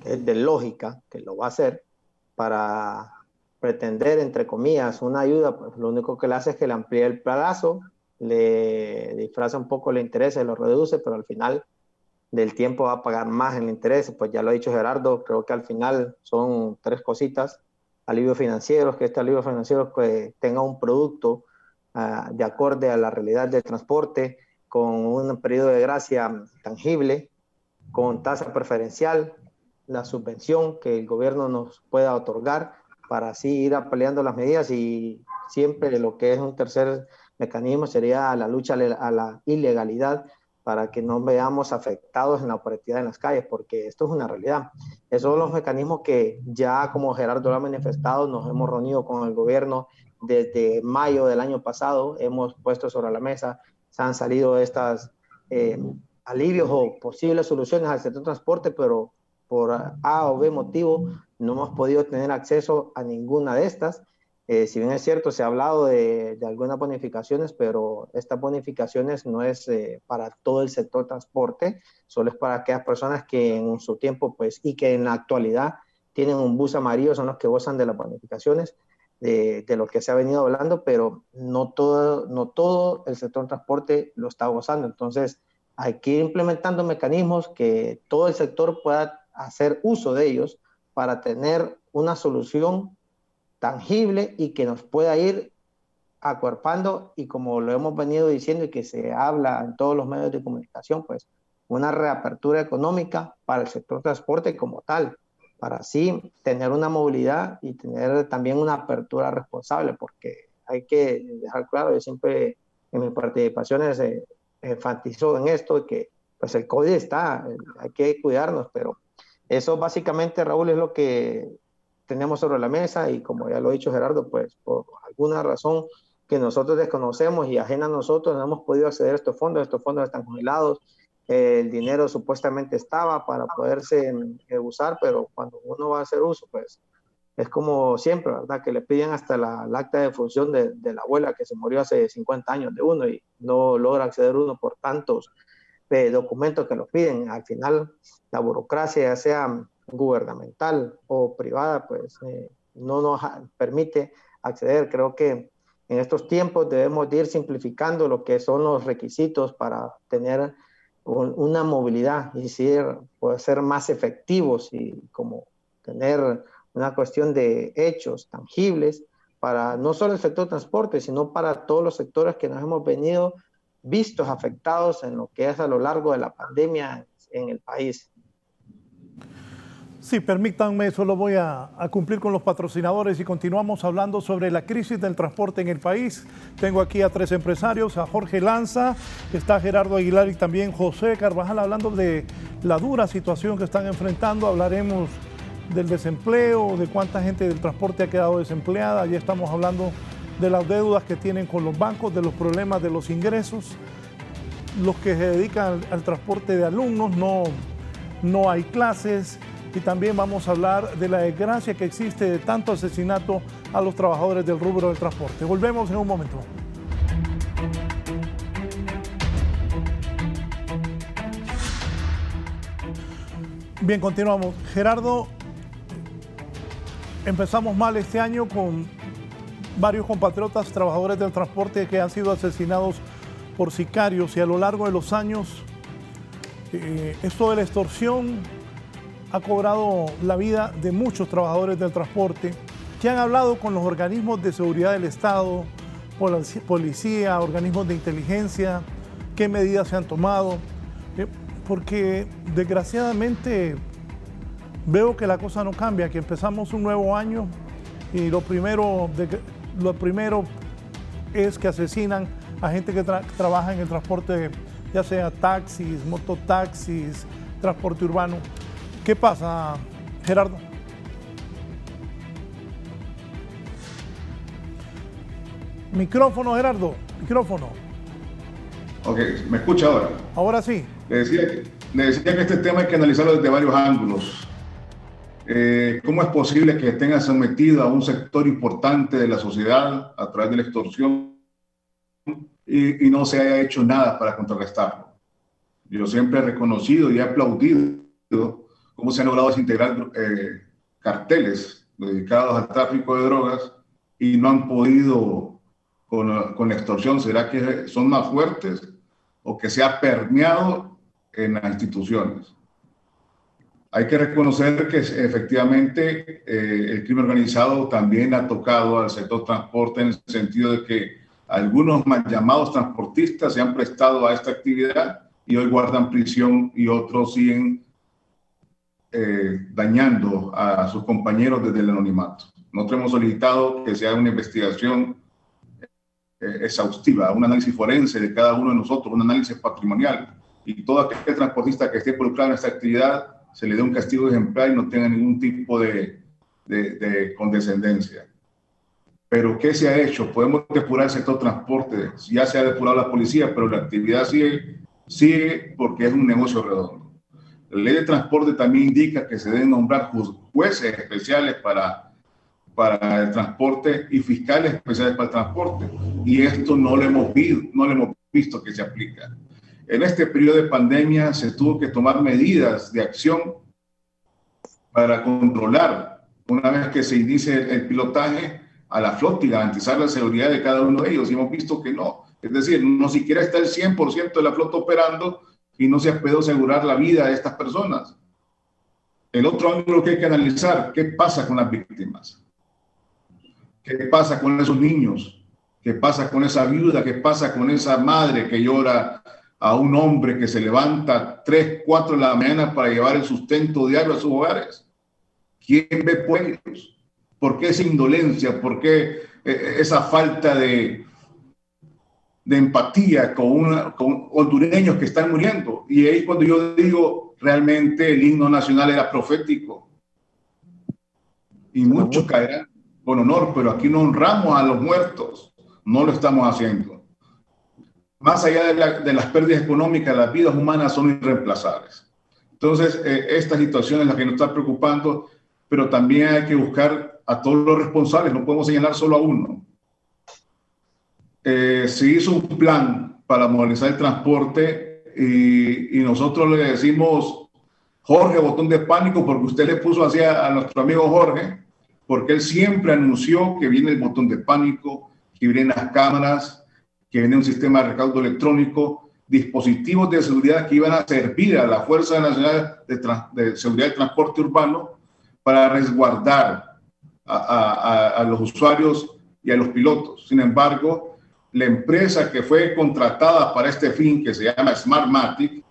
es de lógica que lo va a hacer para pretender, entre comillas, una ayuda, pues lo único que le hace es que le amplía el plazo, le disfraza un poco el interés, se lo reduce, pero al final del tiempo va a pagar más el interés. Pues ya lo ha dicho Gerardo, creo que al final son 3 cositas: alivios financieros, que este alivio financiero que tenga un producto de acorde a la realidad del transporte, con un periodo de gracia tangible, con tasa preferencial, la subvención que el gobierno nos pueda otorgar para así ir apaleando las medidas. Y siempre lo que es un tercer mecanismo sería la lucha a la ilegalidad, para que no veamos afectados en la operatividad en las calles, porque esto es una realidad. Esos son los mecanismos que ya, como Gerardo lo ha manifestado, nos hemos reunido con el gobierno desde mayo del año pasado, hemos puesto sobre la mesa, se han salido estas alivios o posibles soluciones al sector transporte, pero por A o B motivo no hemos podido tener acceso a ninguna de estas. Si bien es cierto, se ha hablado de algunas bonificaciones, pero estas bonificaciones no es para todo el sector transporte, solo es para aquellas personas que en su tiempo, pues, y que en la actualidad tienen un bus amarillo, son los que gozan de las bonificaciones, de lo que se ha venido hablando, pero no todo el sector transporte lo está gozando. Entonces, hay que ir implementando mecanismos que todo el sector pueda hacer uso de ellos para tener una solución tangible y que nos pueda ir acuerpando, y como lo hemos venido diciendo y que se habla en todos los medios de comunicación, pues una reapertura económica para el sector transporte como tal, para así tener una movilidad y tener también una apertura responsable, porque hay que dejar claro, yo siempre en mis participaciones enfatizo en esto, que pues el COVID está, hay que cuidarnos, pero eso básicamente, Raúl, es lo que tenemos sobre la mesa, y como ya lo ha dicho Gerardo, pues por alguna razón que nosotros desconocemos y ajena a nosotros, no hemos podido acceder a estos fondos están congelados, el dinero supuestamente estaba para poderse usar, pero cuando uno va a hacer uso, pues es como siempre, ¿verdad? Que le piden hasta el acta de función de la abuela que se murió hace 50 años de uno y no logra acceder uno por tantos documentos que lo piden. Al final, la burocracia, ya sea gubernamental o privada, pues no nos permite acceder. Creo que en estos tiempos debemos de ir simplificando lo que son los requisitos para tener una movilidad y poder ser más efectivos, y como tener una cuestión de hechos tangibles para no solo el sector transporte, sino para todos los sectores que nos hemos venido vistos afectados en lo que es a lo largo de la pandemia en el país. Sí, permítanme, solo voy a cumplir con los patrocinadores y continuamos hablando sobre la crisis del transporte en el país. Tengo aquí a 3 empresarios, a Jorge Lanza, está Gerardo Aguilar y también José Carvajal, hablando de la dura situación que están enfrentando. Hablaremos del desempleo, de cuánta gente del transporte ha quedado desempleada. Ya estamos hablando de las deudas que tienen con los bancos, de los problemas de los ingresos. Los que se dedican al transporte de alumnos, no hay clases. Y también vamos a hablar de la desgracia que existe de tanto asesinato a los trabajadores del rubro del transporte. Volvemos en un momento. Bien, continuamos. Gerardo, empezamos mal este año con varios compatriotas trabajadores del transporte que han sido asesinados por sicarios y a lo largo de los años esto de la extorsión ha cobrado la vida de muchos trabajadores del transporte que han hablado con los organismos de seguridad del Estado, policía, organismos de inteligencia, qué medidas se han tomado, porque desgraciadamente veo que la cosa no cambia, que empezamos un nuevo año y lo primero es que asesinan a gente que trabaja en el transporte, ya sea taxis, mototaxis, transporte urbano. ¿Qué pasa, Gerardo? Micrófono, Gerardo, micrófono. Ok, ¿me escucha ahora? Ahora sí. Le decía que este tema hay que analizarlo desde varios ángulos. ¿Cómo es posible que tenga sometido a un sector importante de la sociedad a través de la extorsión y no se haya hecho nada para contrarrestarlo? Yo siempre he reconocido y he aplaudido cómo se han logrado desintegrar carteles dedicados al tráfico de drogas y no han podido con la extorsión. ¿Será que son más fuertes o que se ha permeado en las instituciones? Hay que reconocer que efectivamente el crimen organizado también ha tocado al sector transporte en el sentido de que algunos mal llamados transportistas se han prestado a esta actividad y hoy guardan prisión y otros siguen dañando a sus compañeros desde el anonimato. Nosotros hemos solicitado que se haga una investigación exhaustiva, un análisis forense de cada uno de nosotros, un análisis patrimonial, y todo aquel transportista que esté involucrado en esta actividad se le dé un castigo ejemplar y no tenga ningún tipo de condescendencia. Pero ¿qué se ha hecho? Podemos depurar el sector transporte, ya se ha depurado la policía, pero la actividad sigue porque es un negocio redondo. La ley de transporte también indica que se deben nombrar jueces especiales para el transporte y fiscales especiales para el transporte. Y esto no lo hemos visto que se aplica. En este periodo de pandemia se tuvo que tomar medidas de acción para controlar, una vez que se inicie el pilotaje, a la flota y garantizar la seguridad de cada uno de ellos. Y hemos visto que no. Es decir, no siquiera está el 100% de la flota operando y no se ha podido asegurar la vida de estas personas. El otro ángulo que hay que analizar, ¿qué pasa con las víctimas? ¿Qué pasa con esos niños? ¿Qué pasa con esa viuda? ¿Qué pasa con esa madre que llora a un hombre que se levanta 3, 4 de la mañana para llevar el sustento diario a sus hogares? ¿Quién ve por ellos? ¿Por qué esa indolencia? ¿Por qué esa falta de empatía con hondureños que están muriendo? Y ahí cuando yo digo, realmente el himno nacional era profético. Y muchos caerán con honor, pero aquí no honramos a los muertos. No lo estamos haciendo. Más allá de las pérdidas económicas, las vidas humanas son irreemplazables. Entonces, esta situación es la que nos está preocupando, pero también hay que buscar a todos los responsables, no podemos señalar solo a uno. Se hizo un plan para modernizar el transporte y nosotros le decimos Jorge botón de pánico porque usted le puso así a nuestro amigo Jorge, porque él siempre anunció que viene el botón de pánico, que vienen las cámaras, que viene un sistema de recaudo electrónico, dispositivos de seguridad que iban a servir a la Fuerza Nacional de Seguridad del Transporte Urbano para resguardar a los usuarios y a los pilotos. Sin embargo, la empresa que fue contratada para este fin, que se llama Smartmatic,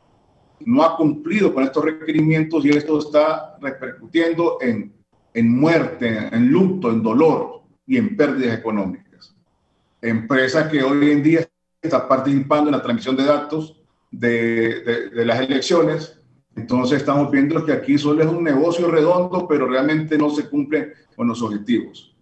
no ha cumplido con estos requerimientos y esto está repercutiendo en muerte, en luto, en dolor y en pérdidas económicas. Empresa que hoy en día está participando en la transmisión de datos de las elecciones. Entonces estamos viendo que aquí solo es un negocio redondo, pero realmente no se cumplen con los objetivos.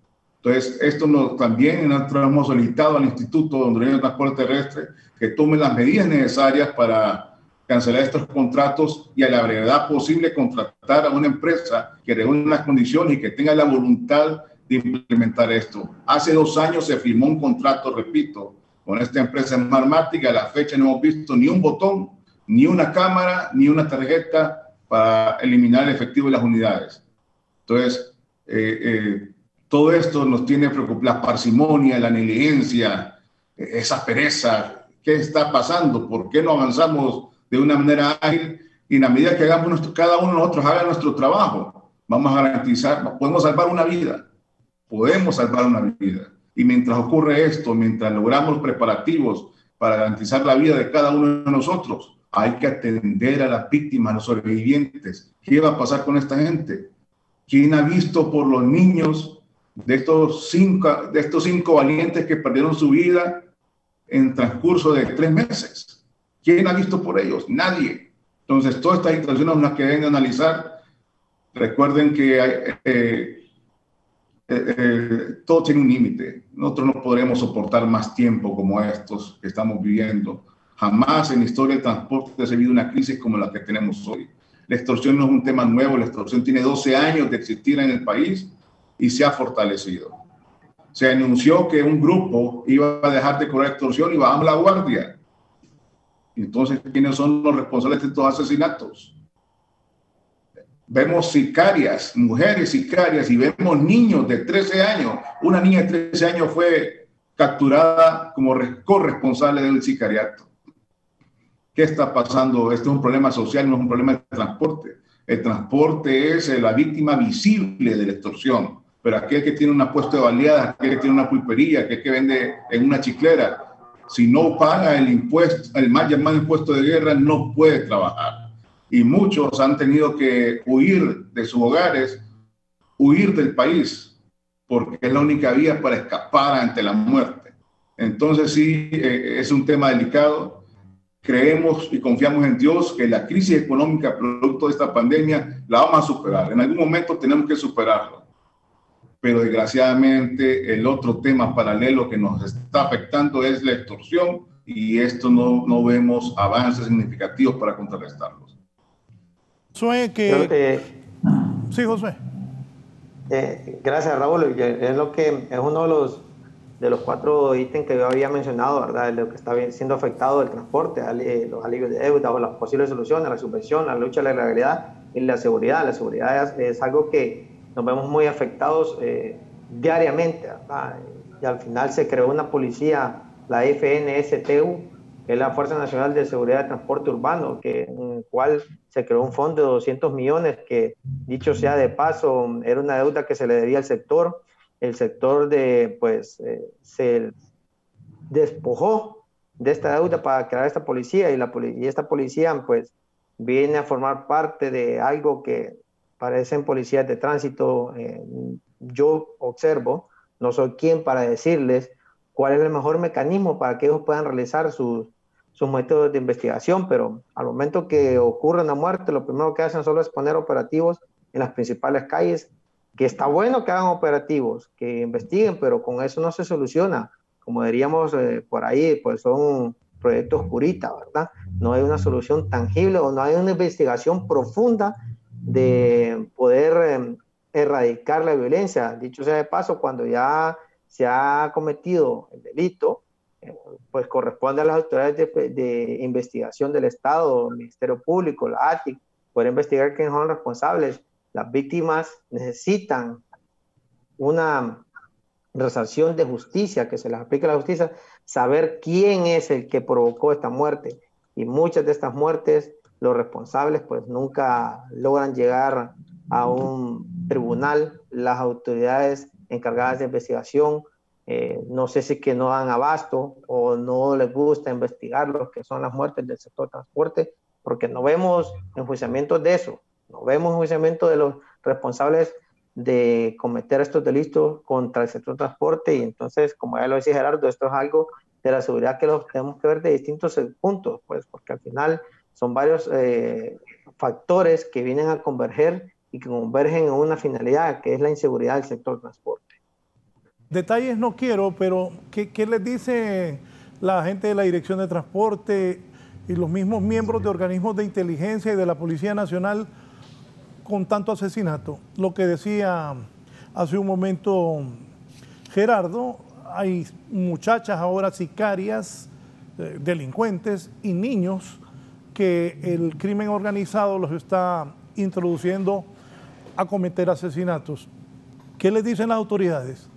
Entonces, también nosotros hemos solicitado al Instituto Hondureño de Transporte Terrestre que tome las medidas necesarias para cancelar estos contratos y a la brevedad posible contratar a una empresa que reúne las condiciones y que tenga la voluntad de implementar esto. Hace 2 años se firmó un contrato, repito, con esta empresa Smartmatic. A la fecha no hemos visto ni un botón, ni una cámara, ni una tarjeta para eliminar el efectivo de las unidades. Entonces, todo esto nos tiene preocupados, la parsimonia, la negligencia, esa pereza. ¿Qué está pasando? ¿Por qué no avanzamos de una manera ágil? Y en la medida que cada uno de nosotros haga nuestro trabajo, vamos a garantizar, podemos salvar una vida. Podemos salvar una vida. Y mientras ocurre esto, mientras logramos preparativos para garantizar la vida de cada uno de nosotros, hay que atender a las víctimas, a los sobrevivientes. ¿Qué va a pasar con esta gente? ¿Quién ha visto por los niños de estos cinco valientes que perdieron su vida en transcurso de 3 meses? ¿Quién ha visto por ellos? Nadie. Entonces, todas estas situaciones son las que deben analizar. Recuerden que todo tiene un límite. Nosotros no podremos soportar más tiempo como estos que estamos viviendo. Jamás en la historia del transporte se ha vivido una crisis como la que tenemos hoy. La extorsión no es un tema nuevo. La extorsión tiene 12 años de existir en el país y se ha fortalecido. Se anunció que un grupo iba a dejar de cobrar extorsión y bajamos la guardia. Entonces, ¿quiénes son los responsables de estos asesinatos? Vemos sicarias, mujeres sicarias, y vemos niños de 13 años. Una niña de 13 años fue capturada como corresponsable del sicariato. ¿Qué está pasando? Este es un problema social, no es un problema de transporte. El transporte es la víctima visible de la extorsión, pero aquel que tiene un puesto de baleadas, aquel que tiene una pulpería, aquel que vende en una chiclera, si no paga el impuesto, el mal llamado impuesto de guerra, no puede trabajar. Y muchos han tenido que huir de sus hogares, huir del país, porque es la única vía para escapar ante la muerte. Entonces sí, es un tema delicado. Creemos y confiamos en Dios que la crisis económica producto de esta pandemia la vamos a superar. En algún momento tenemos que superarlo. Pero desgraciadamente el otro tema paralelo que nos está afectando es la extorsión, y esto no vemos avances significativos para contrarrestarlos. Sí, José. Gracias, Raúl. Es uno de los 4 ítems que yo había mencionado, ¿verdad? Lo que está siendo afectado el transporte, los alivios de deuda o las posibles soluciones, la subvención, la lucha a la ilegalidad y la seguridad. La seguridad es algo que nos vemos muy afectados diariamente, ¿verdad? Y al final se creó una policía, la FNSTU, que es la Fuerza Nacional de Seguridad de Transporte Urbano, en el cual se creó un fondo de 200 millones que, dicho sea de paso, era una deuda que se le debía al sector. El sector se despojó de esta deuda para crear esta policía, y esta policía pues viene a formar parte de algo que parecen policías de tránsito. Yo observo, no soy quien para decirles cuál es el mejor mecanismo para que ellos puedan realizar sus métodos de investigación, pero al momento que ocurre una muerte, lo primero que hacen solo es poner operativos en las principales calles, que está bueno que hagan operativos, que investiguen, pero con eso no se soluciona. Como diríamos por ahí, pues son proyectos curitas, ¿verdad? No hay una solución tangible o no hay una investigación profunda de poder erradicar la violencia. Dicho sea de paso, cuando ya se ha cometido el delito, pues corresponde a las autoridades de investigación del Estado, el Ministerio Público, la ATIC, poder investigar quiénes son los responsables. Las víctimas necesitan una resarcción de justicia, que se les aplique la justicia, saber quién es el que provocó esta muerte. Y muchas de estas muertes, los responsables pues nunca logran llegar a un tribunal. Las autoridades encargadas de investigación, no sé si es que no dan abasto o no les gusta investigar lo que son las muertes del sector transporte, porque no vemos enjuiciamientos de eso, no vemos enjuiciamiento de los responsables de cometer estos delitos contra el sector transporte. Y entonces, como ya lo decía Gerardo, esto es algo de la seguridad que lo tenemos que ver de distintos puntos, pues, porque al final son varios factores que vienen a converger y que convergen en una finalidad, que es la inseguridad del sector transporte. Detalles no quiero, pero ¿qué les dice la gente de la Dirección de Transporte y los mismos miembros de organismos de inteligencia y de la Policía Nacional con tanto asesinato? Lo que decía hace un momento Gerardo, hay muchachas ahora sicarias, delincuentes y niños que el crimen organizado los está introduciendo a cometer asesinatos. ¿Qué les dicen las autoridades?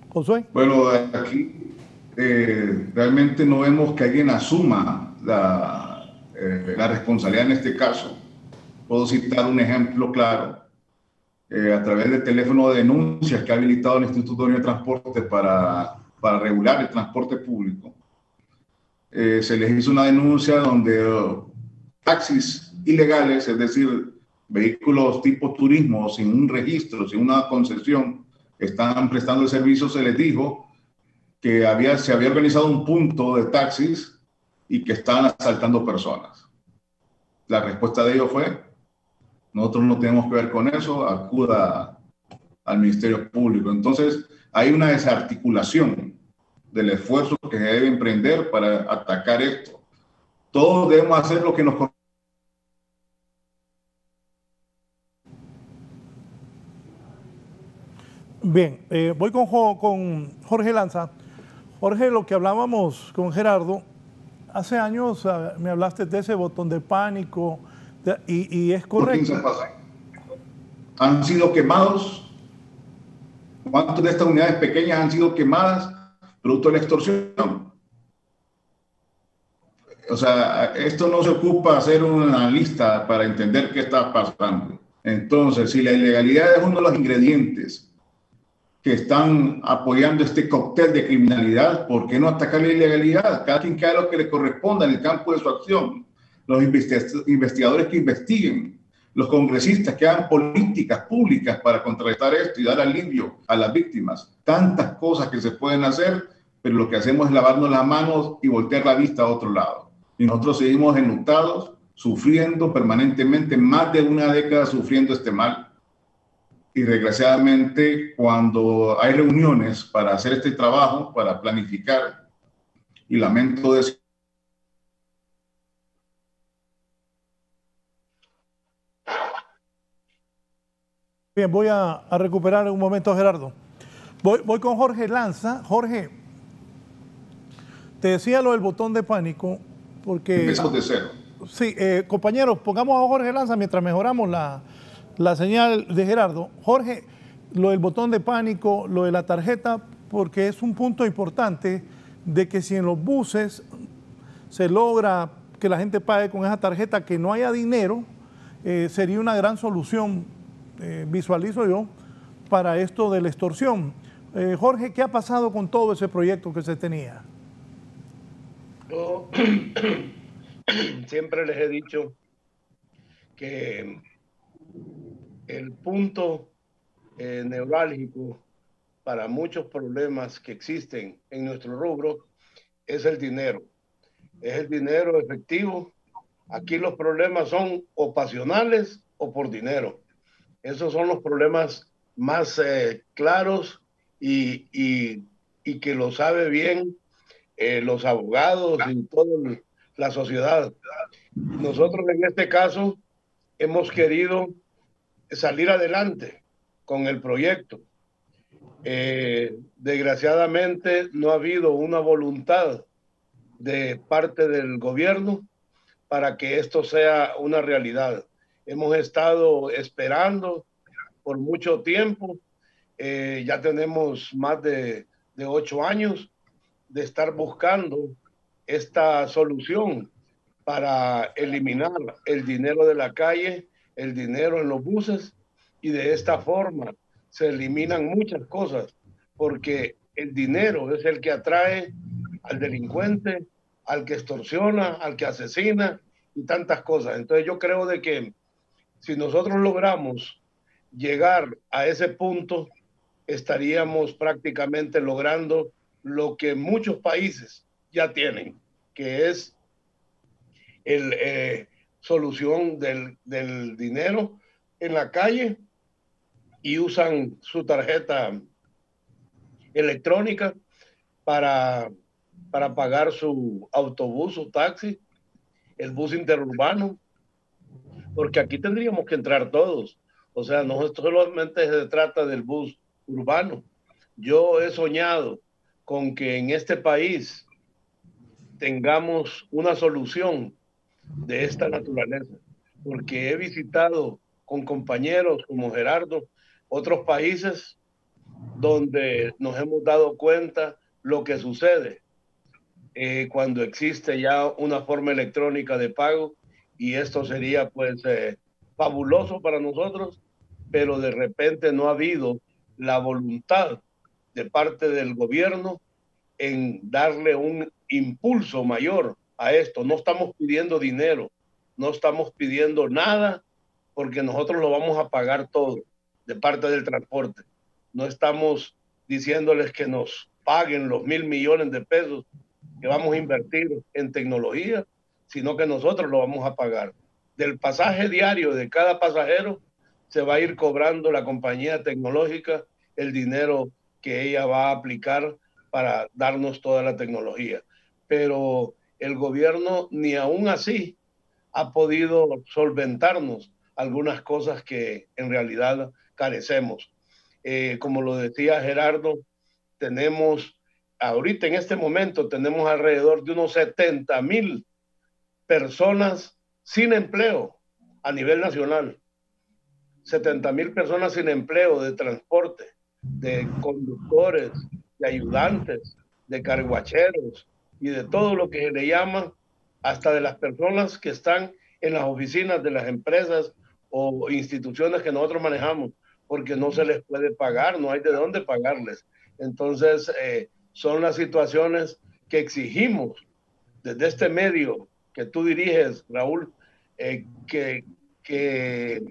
Josué. Bueno, aquí realmente no vemos que alguien asuma la responsabilidad en este caso. Puedo citar un ejemplo claro. A través del teléfono de denuncias que ha habilitado el Instituto de Transporte para regular el transporte público, se les hizo una denuncia donde taxis ilegales, es decir, vehículos tipo turismo sin un registro, sin una concesión, están prestando el servicio. Se les dijo que se había organizado un punto de taxis y que estaban asaltando personas. La respuesta de ellos fue: nosotros no tenemos que ver con eso, acuda al Ministerio Público. Entonces, hay una desarticulación del esfuerzo que se debe emprender para atacar esto. Todos debemos hacer lo que nos corresponde. Bien, voy con Jorge Lanza. Jorge, lo que hablábamos con Gerardo, hace años me hablaste de ese botón de pánico, y es correcto. Han sido quemados. ¿Cuántas de estas unidades pequeñas han sido quemadas producto de la extorsión? O sea, esto no se ocupa de hacer una lista para entender qué está pasando. Entonces, si la ilegalidad es uno de los ingredientes que están apoyando este cóctel de criminalidad, ¿por qué no atacar la ilegalidad? Cada quien que haga lo que le corresponda en el campo de su acción. Los investigadores que investiguen, los congresistas que hagan políticas públicas para contrarrestar esto y dar alivio a las víctimas. Tantas cosas que se pueden hacer, pero lo que hacemos es lavarnos las manos y voltear la vista a otro lado. Y nosotros seguimos enlutados, sufriendo permanentemente, más de una década sufriendo este mal. Y desgraciadamente, cuando hay reuniones para hacer este trabajo, para planificar, y lamento decir, bien, voy a recuperar un momento a Gerardo. Voy con Jorge Lanza. Jorge, te decía lo del botón de pánico, porque... empezamos de cero. Sí, compañeros, pongamos a Jorge Lanza mientras mejoramos la señal de Gerardo. Jorge, lo del botón de pánico, lo de la tarjeta, porque es un punto importante de que si en los buses se logra que la gente pague con esa tarjeta, que no haya dinero, sería una gran solución, visualizo yo, para esto de la extorsión. Jorge, ¿qué ha pasado con todo ese proyecto que se tenía? Yo siempre les he dicho que el punto neurálgico para muchos problemas que existen en nuestro rubro es el dinero. Es el dinero efectivo. Aquí los problemas son o pasionales o por dinero. Esos son los problemas más claros y que lo sabe bien los abogados y toda la sociedad. Nosotros en este caso hemos querido salir adelante con el proyecto. Desgraciadamente no ha habido una voluntad de parte del gobierno para que esto sea una realidad. Hemos estado esperando por mucho tiempo. Ya tenemos más de 8 años de estar buscando esta solución para eliminar el dinero de la calle, el dinero en los buses, y de esta forma se eliminan muchas cosas, porque el dinero es el que atrae al delincuente, al que extorsiona, al que asesina y tantas cosas. Entonces yo creo de que si nosotros logramos llegar a ese punto, estaríamos prácticamente logrando lo que muchos países ya tienen, que es el solución del dinero en la calle y usan su tarjeta electrónica para pagar su autobús, su taxi, el bus interurbano, porque aquí tendríamos que entrar todos. O sea, no solamente se trata del bus urbano. Yo he soñado con que en este país tengamos una solución de esta naturaleza, porque he visitado con compañeros como Gerardo otros países donde nos hemos dado cuenta lo que sucede cuando existe ya una forma electrónica de pago, y esto sería pues fabuloso para nosotros, pero de repente no ha habido la voluntad de parte del gobierno en darle un impulso mayor a esto. No estamos pidiendo dinero, no estamos pidiendo nada, porque nosotros lo vamos a pagar todo de parte del transporte. No estamos diciéndoles que nos paguen los 1.000 millones de pesos que vamos a invertir en tecnología, sino que nosotros lo vamos a pagar. Del pasaje diario de cada pasajero se va a ir cobrando la compañía tecnológica el dinero que ella va a aplicar para darnos toda la tecnología. Pero el gobierno ni aún así ha podido solventarnos algunas cosas que en realidad carecemos. Como lo decía Gerardo, tenemos ahorita en este momento tenemos alrededor de unos 70,000 personas sin empleo a nivel nacional. 70,000 personas sin empleo de transporte, de conductores, de ayudantes, de carguacheros y de todo lo que se le llama, hasta de las personas que están en las oficinas de las empresas o instituciones que nosotros manejamos, porque no se les puede pagar, no hay de dónde pagarles. Entonces, son las situaciones que exigimos desde este medio que tú diriges, Raúl, que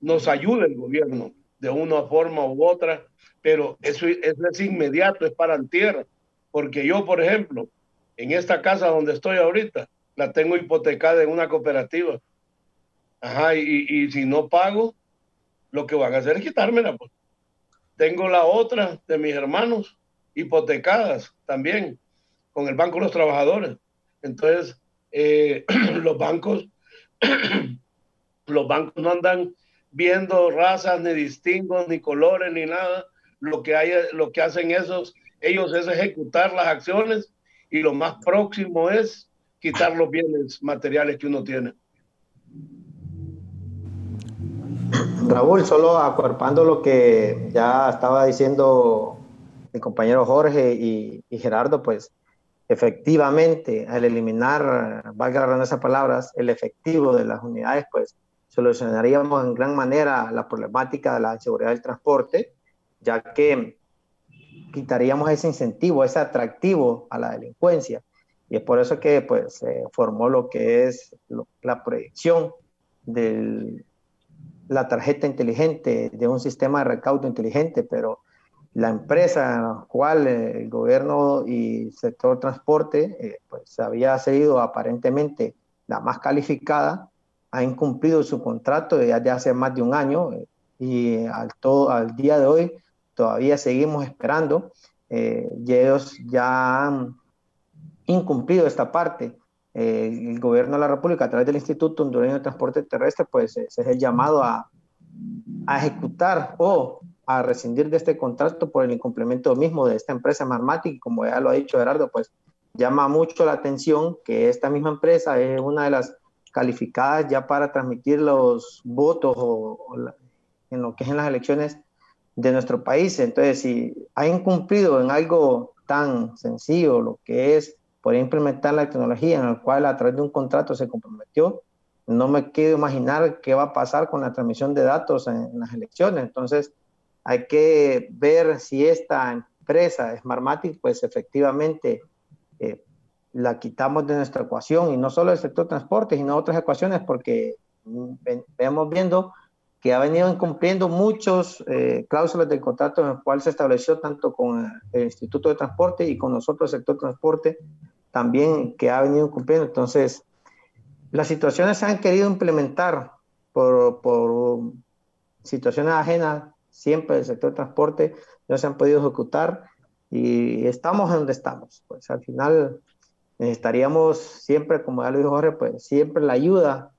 nos ayude el gobierno de una forma u otra, pero eso es inmediato, es para antier, porque yo, por ejemplo, en esta casa donde estoy ahorita, la tengo hipotecada en una cooperativa. Ajá, y si no pago, lo que van a hacer es quitármela, pues. Tengo la otra de mis hermanos hipotecadas también con el Banco de los Trabajadores. Entonces, los bancos no andan viendo razas, ni distingos, ni colores, ni nada. Lo que hacen ellos es ejecutar las acciones, y lo más próximo es quitar los bienes materiales que uno tiene. Raúl, solo acuerpando lo que ya estaba diciendo mi compañero Jorge y Gerardo, pues efectivamente, al eliminar, valga la redundancia de palabras, el efectivo de las unidades, pues solucionaríamos en gran manera la problemática de la inseguridad del transporte, ya que quitaríamos ese incentivo, ese atractivo a la delincuencia. Y es por eso que pues, se formó lo que es la proyección de la tarjeta inteligente, de un sistema de recaudo inteligente, pero la empresa en la cual el gobierno y el sector transporte pues había sido aparentemente la más calificada, ha incumplido su contrato desde hace más de un año, y al día de hoy todavía seguimos esperando, y ellos ya han incumplido esta parte. El gobierno de la República, a través del Instituto Hondureño de Transporte Terrestre, pues es el llamado a ejecutar o a rescindir de este contrato por el incumplimiento mismo de esta empresa Smartmatic. Como ya lo ha dicho Gerardo, pues llama mucho la atención que esta misma empresa es una de las calificadas ya para transmitir los votos en lo que es en las elecciones de nuestro país. Entonces, si ha incumplido en algo tan sencillo, lo que es poder implementar la tecnología en la cual a través de un contrato se comprometió, no me quiero imaginar qué va a pasar con la transmisión de datos en las elecciones. Entonces, hay que ver si esta empresa Smartmatic, pues efectivamente la quitamos de nuestra ecuación, y no solo el sector transporte, sino otras ecuaciones, porque vemos viendo que ha venido incumpliendo muchos cláusulas del contrato en el cual se estableció tanto con el Instituto de Transporte y con nosotros, el sector transporte, también, que ha venido incumpliendo. Entonces, las situaciones se han querido implementar por situaciones ajenas siempre del sector transporte, no se han podido ejecutar, y estamos en donde estamos. Pues al final necesitaríamos siempre, como ya lo dijo Jorge, pues siempre la ayuda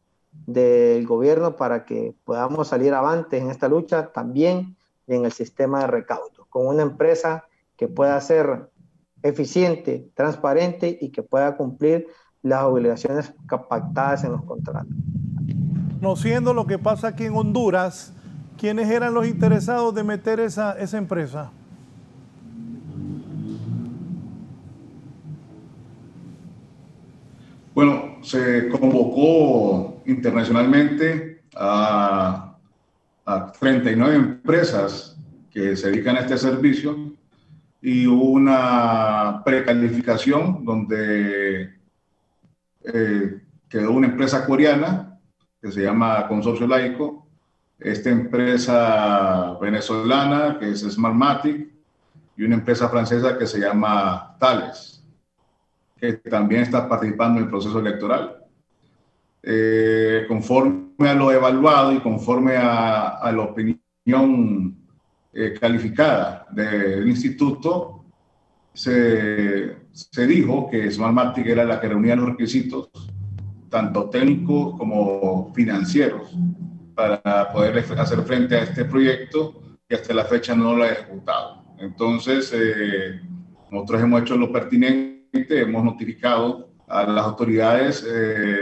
del gobierno para que podamos salir avantes en esta lucha, también en el sistema de recaudo, con una empresa que pueda ser eficiente, transparente y que pueda cumplir las obligaciones pactadas en los contratos. Conociendo lo que pasa aquí en Honduras, ¿quiénes eran los interesados de meter esa empresa? Bueno, se convocó internacionalmente a 39 empresas que se dedican a este servicio, y hubo una precalificación donde quedó una empresa coreana que se llama Consorcio Laico, esta empresa venezolana que es Smartmatic, y una empresa francesa que se llama Thales, que también está participando en el proceso electoral. Conforme a lo evaluado y conforme a la opinión calificada del instituto, se dijo que Smartmatic era la que reunía los requisitos, tanto técnicos como financieros, para poder hacer frente a este proyecto, que hasta la fecha no lo ha ejecutado. Entonces, nosotros hemos hecho lo pertinente, hemos notificado a las autoridades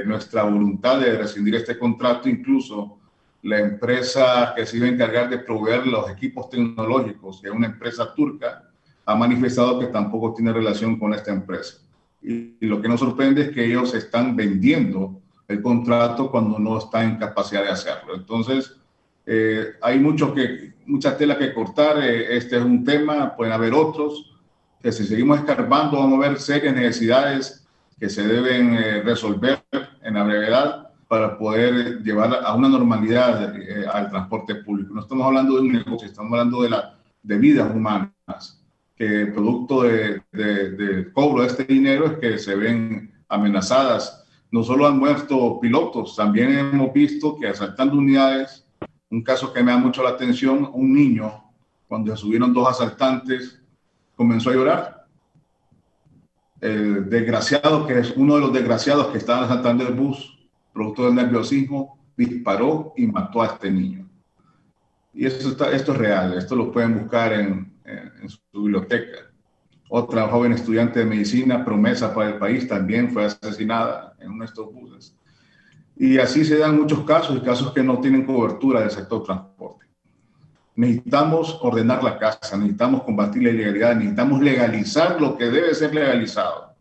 nuestra voluntad de rescindir este contrato. Incluso la empresa que se iba a encargar de proveer los equipos tecnológicos, que es una empresa turca, ha manifestado que tampoco tiene relación con esta empresa. Y lo que nos sorprende es que ellos están vendiendo el contrato cuando no están en capacidad de hacerlo. Entonces, hay mucha tela que cortar. Este es un tema, pueden haber otros, que si seguimos escarbando vamos a ver serias necesidades que se deben resolver en la brevedad para poder llevar a una normalidad al transporte público. No estamos hablando de un negocio, estamos hablando de vidas humanas, que producto del cobro de este dinero es que se ven amenazadas. No solo han muerto pilotos, también hemos visto que asaltando unidades, un caso que me da mucho la atención, un niño, cuando se subieron dos asaltantes, comenzó a llorar. El desgraciado, que es uno de los desgraciados que estaban asaltando el bus, producto del nerviosismo, disparó y mató a este niño. Y esto es real, esto lo pueden buscar en su biblioteca. Otra joven estudiante de medicina, promesa para el país, también fue asesinada en uno de estos buses. Y así se dan muchos casos, y casos que no tienen cobertura del sector transporte. Necesitamos ordenar la casa, necesitamos combatir la ilegalidad, necesitamos legalizar lo que debe ser legalizado.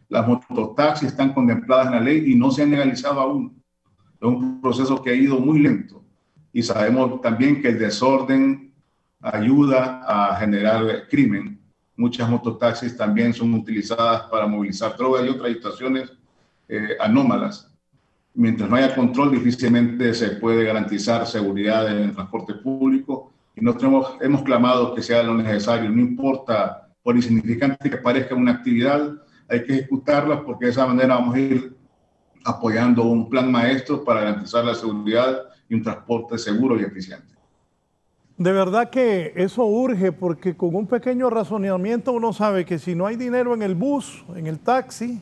Las mototaxis están contempladas en la ley y no se han legalizado aún. Es un proceso que ha ido muy lento, y sabemos también que el desorden ayuda a generar crimen. Muchas mototaxis también son utilizadas para movilizar drogas y otras situaciones anómalas. Mientras no haya control, difícilmente se puede garantizar seguridad en el transporte público. Y nosotros hemos clamado que sea lo necesario, no importa, por insignificante que parezca una actividad, hay que ejecutarla, porque de esa manera vamos a ir apoyando un plan maestro para garantizar la seguridad y un transporte seguro y eficiente. De verdad que eso urge, porque con un pequeño razonamiento uno sabe que si no hay dinero en el bus, en el taxi,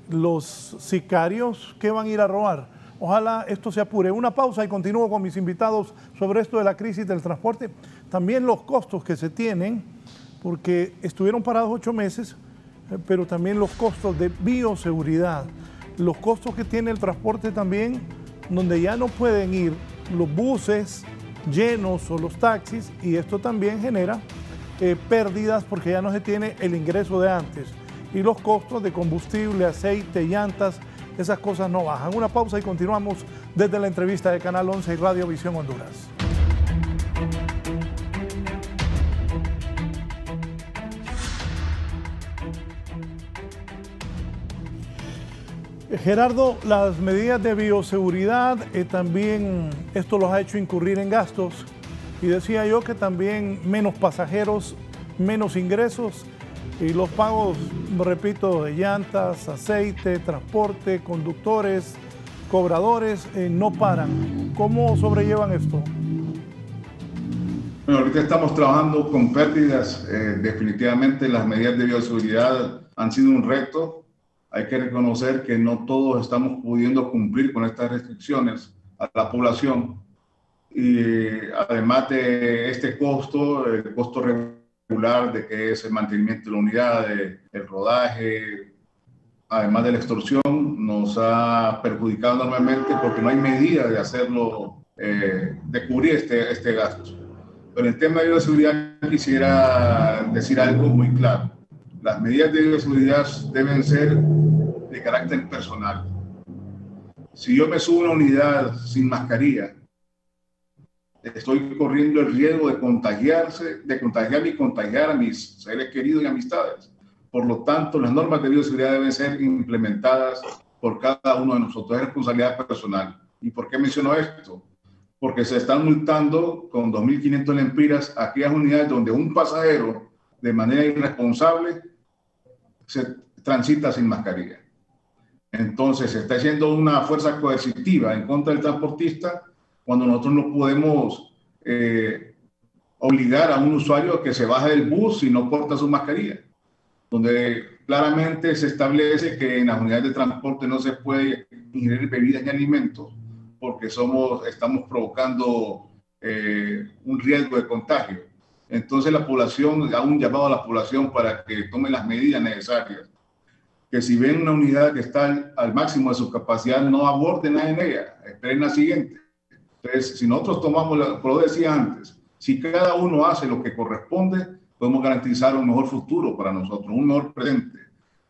los sicarios, ¿qué van a ir a robar? Ojalá esto se apure. Una pausa y continúo con mis invitados sobre esto de la crisis del transporte. También los costos que se tienen, porque estuvieron parados 8 meses, pero también los costos de bioseguridad, los costos que tiene el transporte también, donde ya no pueden ir los buses llenos o los taxis, y esto también genera pérdidas porque ya no se tiene el ingreso de antes. Y los costos de combustible, aceite, llantas, esas cosas no bajan. Una pausa y continuamos desde la entrevista de Canal 11 y Radio Visión Honduras. Gerardo, las medidas de bioseguridad también esto los ha hecho incurrir en gastos y decía yo que también menos pasajeros, menos ingresos y los pagos, repito, de llantas, aceite, transporte, conductores, cobradores no paran. ¿Cómo sobrellevan esto? Bueno, ahorita estamos trabajando con pérdidas. Definitivamente las medidas de bioseguridad han sido un reto. Hay que reconocer que no todos estamos pudiendo cumplir con estas restricciones a la población. Y además de este costo, el costo regular de que es el mantenimiento de la unidad, el rodaje, además de la extorsión, nos ha perjudicado enormemente porque no hay medida de hacerlo, de cubrir este gasto. Pero en el tema de bioseguridad quisiera decir algo muy claro. Las medidas de bioseguridad deben ser de carácter personal. Si yo me subo a una unidad sin mascarilla, estoy corriendo el riesgo de contagiarme y contagiar a mis seres queridos y amistades. Por lo tanto, las normas de bioseguridad deben ser implementadas por cada uno de nosotros. Es responsabilidad personal. ¿Y por qué menciono esto? Porque se están multando con 2.500 lempiras aquellas unidades donde un pasajero, de manera irresponsable, se transita sin mascarilla. Entonces, se está haciendo una fuerza coercitiva en contra del transportista cuando nosotros no podemos obligar a un usuario a que se baje del bus si no porta su mascarilla. Donde claramente se establece que en las unidades de transporte no se puede ingerir bebidas ni alimentos porque estamos provocando un riesgo de contagio. Entonces la población, hago un llamado a la población para que tome las medidas necesarias. Que si ven una unidad que está al máximo de su capacidad, no aborden en ella, esperen la siguiente. Entonces, si nosotros tomamos, como decía antes, si cada uno hace lo que corresponde, podemos garantizar un mejor futuro para nosotros, un mejor presente.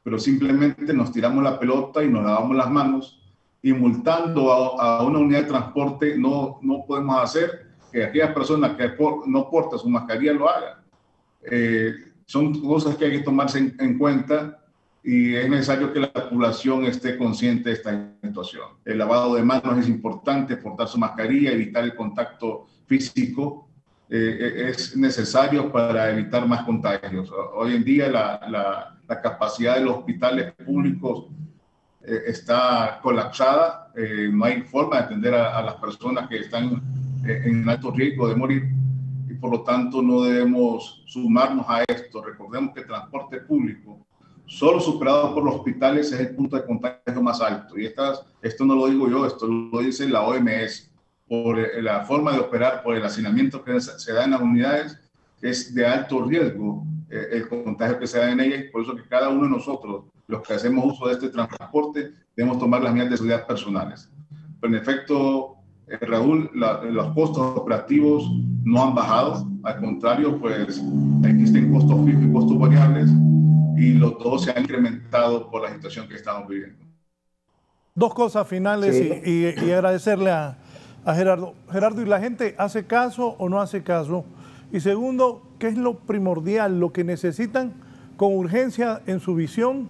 Pero simplemente nos tiramos la pelota y nos lavamos las manos y multando a una unidad de transporte no podemos hacer que aquellas personas que no portan su mascarilla lo hagan. Son cosas que hay que tomarse en cuenta y es necesario que la población esté consciente de esta situación. El lavado de manos es importante, portar su mascarilla, evitar el contacto físico es necesario para evitar más contagios. Hoy en día la capacidad de los hospitales públicos está colapsada, no hay forma de atender a las personas que están en alto riesgo de morir y por lo tanto no debemos sumarnos a esto. Recordemos que el transporte público, solo superado por los hospitales, es el punto de contagio más alto. Y esto no lo digo yo, esto lo dice la OMS. Por la forma de operar, por el hacinamiento que se da en las unidades, es de alto riesgo el contagio que se da en ellas. Por eso que cada uno de nosotros, los que hacemos uso de este transporte, debemos tomar las medidas de seguridad personales. Pero en efecto, Raúl, los costos operativos no han bajado. Al contrario, pues existen costos fijos y costos variables y los dos se han incrementado por la situación que estamos viviendo. Dos cosas finales y agradecerle a Gerardo. Gerardo, ¿y la gente hace caso o no hace caso? Y segundo, ¿qué es lo primordial, lo que necesitan con urgencia en su visión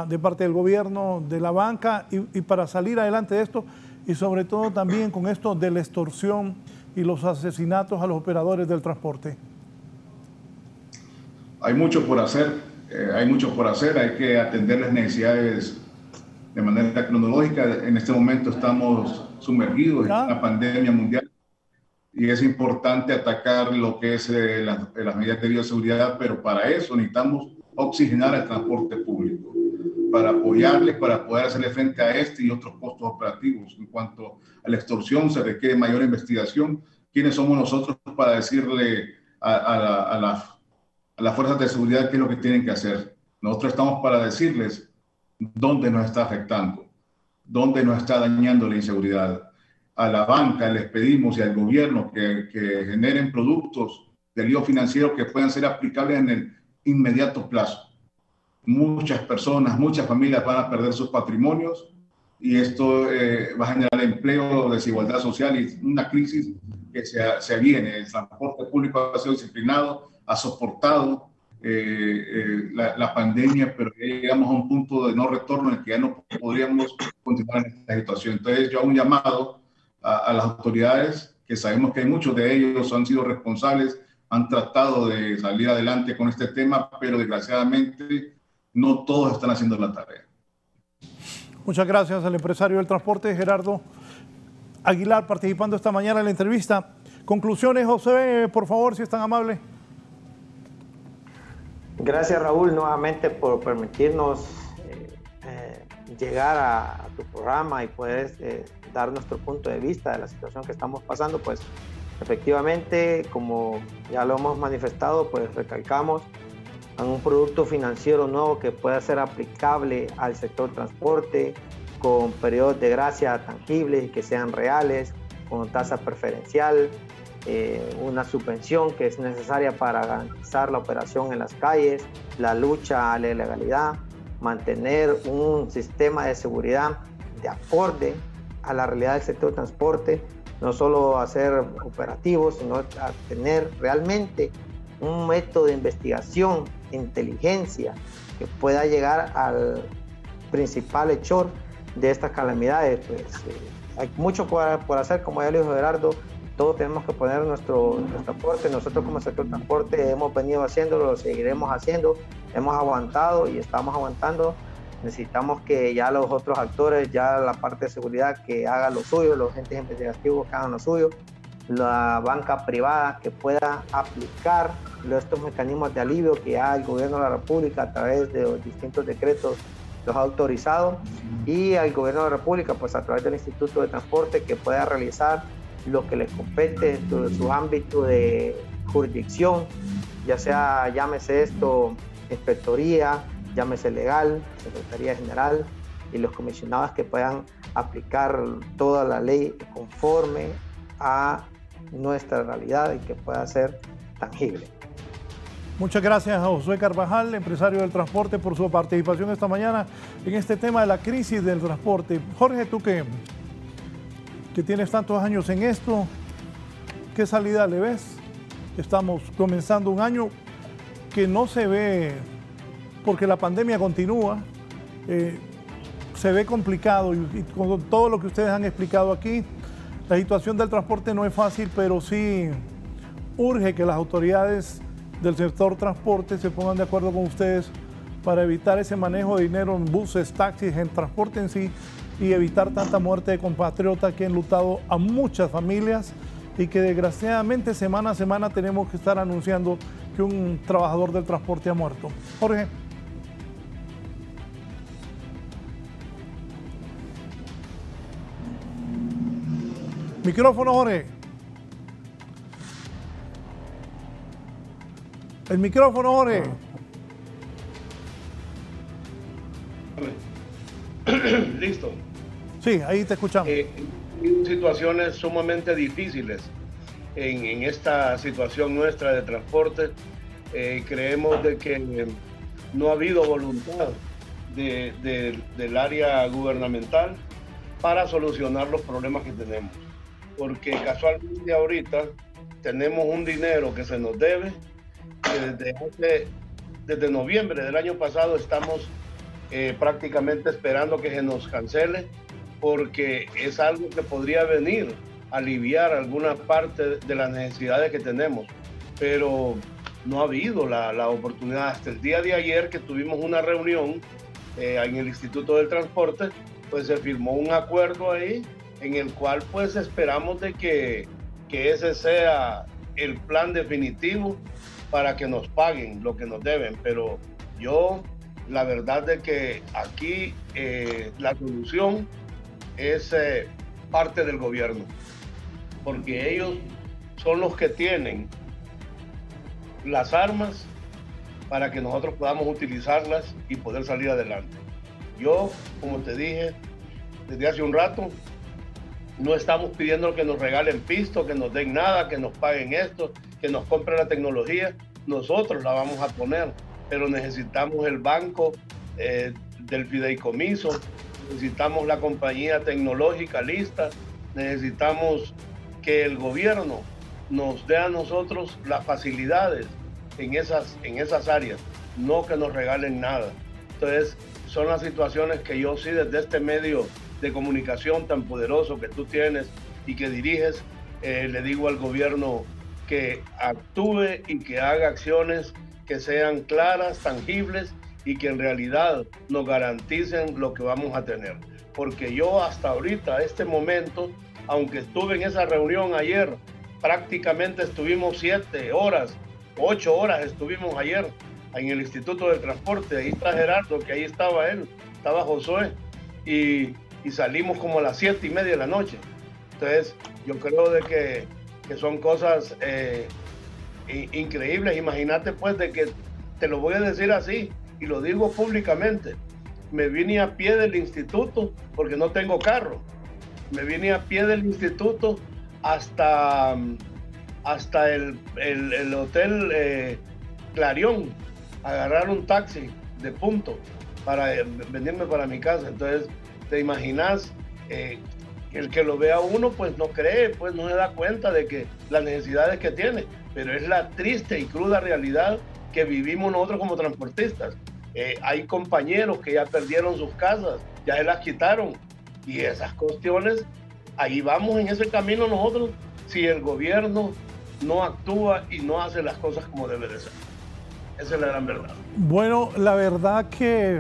de parte del gobierno, de la banca y para salir adelante de esto? Y sobre todo también con esto de la extorsión y los asesinatos a los operadores del transporte. Hay mucho por hacer, hay que atender las necesidades de manera cronológica. En este momento estamos sumergidos en una pandemia mundial y es importante atacar lo que es las medidas de bioseguridad, pero para eso necesitamos oxigenar el transporte público, para apoyarles, para poder hacerle frente a este y otros costos operativos. En cuanto a la extorsión, se requiere mayor investigación. ¿Quiénes somos nosotros para decirle a las fuerzas de seguridad qué es lo que tienen que hacer? Nosotros estamos para decirles dónde nos está afectando, dónde nos está dañando la inseguridad. A la banca les pedimos y al gobierno que generen productos de lío financiero que puedan ser aplicables en el inmediato plazo. Muchas personas, muchas familias van a perder sus patrimonios y esto va a generar empleo, desigualdad social y una crisis que se viene. El transporte público ha sido disciplinado, ha soportado la pandemia, pero ya llegamos a un punto de no retorno en el que ya no podríamos continuar en esta situación. Entonces yo hago un llamado a las autoridades, que sabemos que hay muchos de ellos han sido responsables, han tratado de salir adelante con este tema, pero desgraciadamente no todos están haciendo la tarea. Muchas gracias al empresario del transporte, Gerardo Aguilar, participando esta mañana en la entrevista. Conclusiones, José, por favor, si es tan amable. Gracias, Raúl, nuevamente por permitirnos llegar a tu programa y poder dar nuestro punto de vista de la situación que estamos pasando. Pues efectivamente, como ya lo hemos manifestado, pues recalcamos en un producto financiero nuevo que pueda ser aplicable al sector transporte, con periodos de gracia tangibles y que sean reales, con tasa preferencial, una subvención que es necesaria para garantizar la operación en las calles, la lucha a la ilegalidad, mantener un sistema de seguridad de acorde a la realidad del sector transporte, no solo hacer operativos, sino a tener realmente un método de investigación, inteligencia, que pueda llegar al principal hechor de estas calamidades. Pues, hay mucho por hacer, como ya lo dijo Gerardo. Todos tenemos que poner nuestro aporte. Nosotros como sector transporte hemos venido haciéndolo, lo seguiremos haciendo, hemos aguantado y estamos aguantando. Necesitamos que ya los otros actores, ya la parte de seguridad, que haga lo suyo, los agentes investigativos que hagan lo suyo, la banca privada que pueda aplicar estos mecanismos de alivio que ya el gobierno de la República a través de los distintos decretos los ha autorizado, y al gobierno de la República pues a través del Instituto de Transporte, que pueda realizar lo que les compete dentro de su ámbito de jurisdicción, ya sea, llámese esto, inspectoría, llámese legal, Secretaría General, y los comisionados que puedan aplicar toda la ley conforme a nuestra realidad y que pueda ser tangible. Muchas gracias a Josué Carvajal, empresario del transporte, por su participación esta mañana en este tema de la crisis del transporte. Jorge, tú que tienes tantos años en esto, ¿qué salida le ves? Estamos comenzando un año que no se ve, porque la pandemia continúa, se ve complicado, y con todo lo que ustedes han explicado aquí, la situación del transporte no es fácil, pero sí urge que las autoridades del sector transporte se pongan de acuerdo con ustedes para evitar ese manejo de dinero en buses, taxis, en transporte en sí, y evitar tanta muerte de compatriotas que han enlutado a muchas familias y que desgraciadamente semana a semana tenemos que estar anunciando que un trabajador del transporte ha muerto. Jorge. Micrófono, Jorge. El micrófono, Jorge. Listo. Sí, ahí te escuchamos. Situaciones sumamente difíciles en esta situación nuestra de transporte. Creemos de que no ha habido voluntad del área gubernamental para solucionar los problemas que tenemos. Porque casualmente ahorita tenemos un dinero que se nos debe, que desde noviembre del año pasado estamos prácticamente esperando que se nos cancele, porque es algo que podría venir a aliviar alguna parte de las necesidades que tenemos, pero no ha habido la oportunidad. Hasta el día de ayer, que tuvimos una reunión en el Instituto del Transporte, pues se firmó un acuerdo ahí en el cual pues esperamos de que ese sea el plan definitivo para que nos paguen lo que nos deben. Pero yo, la verdad de que aquí la solución es parte del gobierno, porque ellos son los que tienen las armas para que nosotros podamos utilizarlas y poder salir adelante. Yo, como te dije desde hace un rato, no estamos pidiendo que nos regalen pisto, que nos den nada, que nos paguen esto, que nos compren la tecnología. Nosotros la vamos a poner, pero necesitamos el banco del fideicomiso, necesitamos la compañía tecnológica lista, necesitamos que el gobierno nos dé a nosotros las facilidades en esas áreas, no que nos regalen nada. Entonces, son las situaciones que yo sí desde este medio de comunicación tan poderoso que tú tienes y que diriges, le digo al gobierno que actúe y que haga acciones que sean claras, tangibles y que en realidad nos garanticen lo que vamos a tener. Porque yo hasta ahorita, este momento, aunque estuve en esa reunión ayer, prácticamente estuvimos 7 horas, 8 horas estuvimos ayer en el Instituto del Transporte. Ahí está Gerardo, que ahí estaba él, estaba Josué, y salimos como a las 7:30 de la noche. Entonces, yo creo de que son cosas increíbles. Imagínate pues de que, te lo voy a decir así, y lo digo públicamente, me vine a pie del instituto porque no tengo carro. Me vine a pie del instituto hasta el hotel Clarión, agarrar un taxi de punto para venirme para mi casa. Entonces, te imaginas, el que lo vea uno, pues no cree, pues no se da cuenta de que las necesidades que tiene, pero es la triste y cruda realidad que vivimos nosotros como transportistas. Hay compañeros que ya perdieron sus casas, ya se las quitaron, y esas cuestiones, ahí vamos en ese camino nosotros, si el gobierno no actúa y no hace las cosas como debe de ser. Esa es la gran verdad. Bueno, la verdad que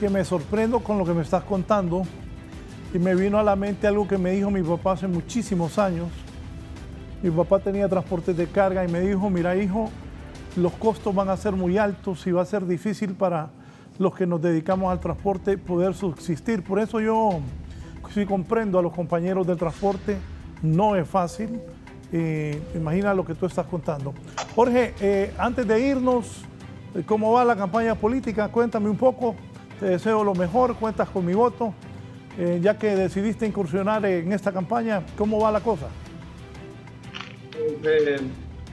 me sorprendo con lo que me estás contando, y me vino a la mente algo que me dijo mi papá hace muchísimos años. Mi papá tenía transportes de carga y me dijo: mira, hijo, los costos van a ser muy altos y va a ser difícil para los que nos dedicamos al transporte poder subsistir. Por eso yo sí comprendo a los compañeros del transporte, no es fácil. Imagina lo que tú estás contando. Jorge, antes de irnos, ¿cómo va la campaña política? Cuéntame un poco, te deseo lo mejor, cuentas con mi voto. Ya que decidiste incursionar en esta campaña, ¿cómo va la cosa?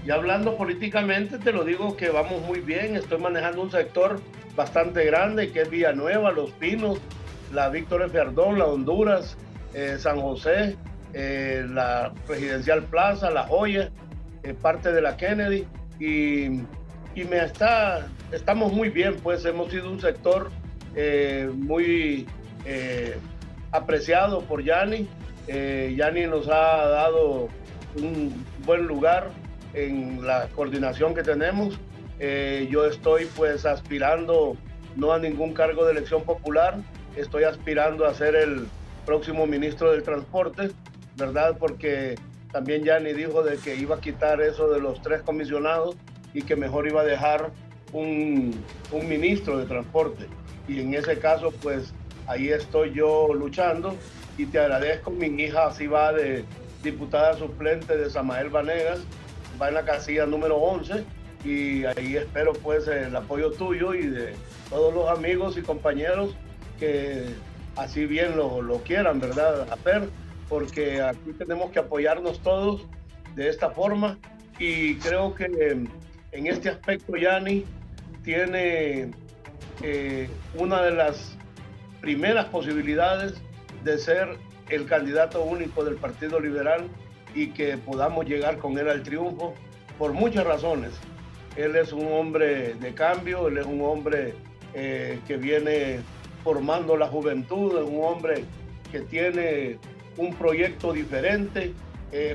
Y hablando políticamente, te lo digo que vamos muy bien. Estoy manejando un sector bastante grande, que es Villanueva, Los Pinos, la Víctor F. Ardón, la Honduras, San José, la Presidencial Plaza, La Joya, parte de la Kennedy, y estamos muy bien, pues hemos sido un sector muy apreciado por Yanni. Yanni nos ha dado un buen lugar en la coordinación que tenemos. Yo estoy pues aspirando no a ningún cargo de elección popular, estoy aspirando a ser el próximo ministro del Transporte, ¿verdad? Porque también Yanni dijo de que iba a quitar eso de los 3 comisionados y que mejor iba a dejar un ministro de Transporte. Y en ese caso, pues ahí estoy yo luchando, y te agradezco. Mi hija así va de diputada suplente de Samael Vanegas, va en la casilla número 11, y ahí espero pues el apoyo tuyo y de todos los amigos y compañeros que así bien lo quieran, ¿verdad? Hacer, porque aquí tenemos que apoyarnos todos de esta forma, y creo que en este aspecto Yanni tiene una de las primeras posibilidades de ser el candidato único del Partido Liberal y que podamos llegar con él al triunfo por muchas razones. Él es un hombre de cambio, él es un hombre que viene formando la juventud, es un hombre que tiene un proyecto diferente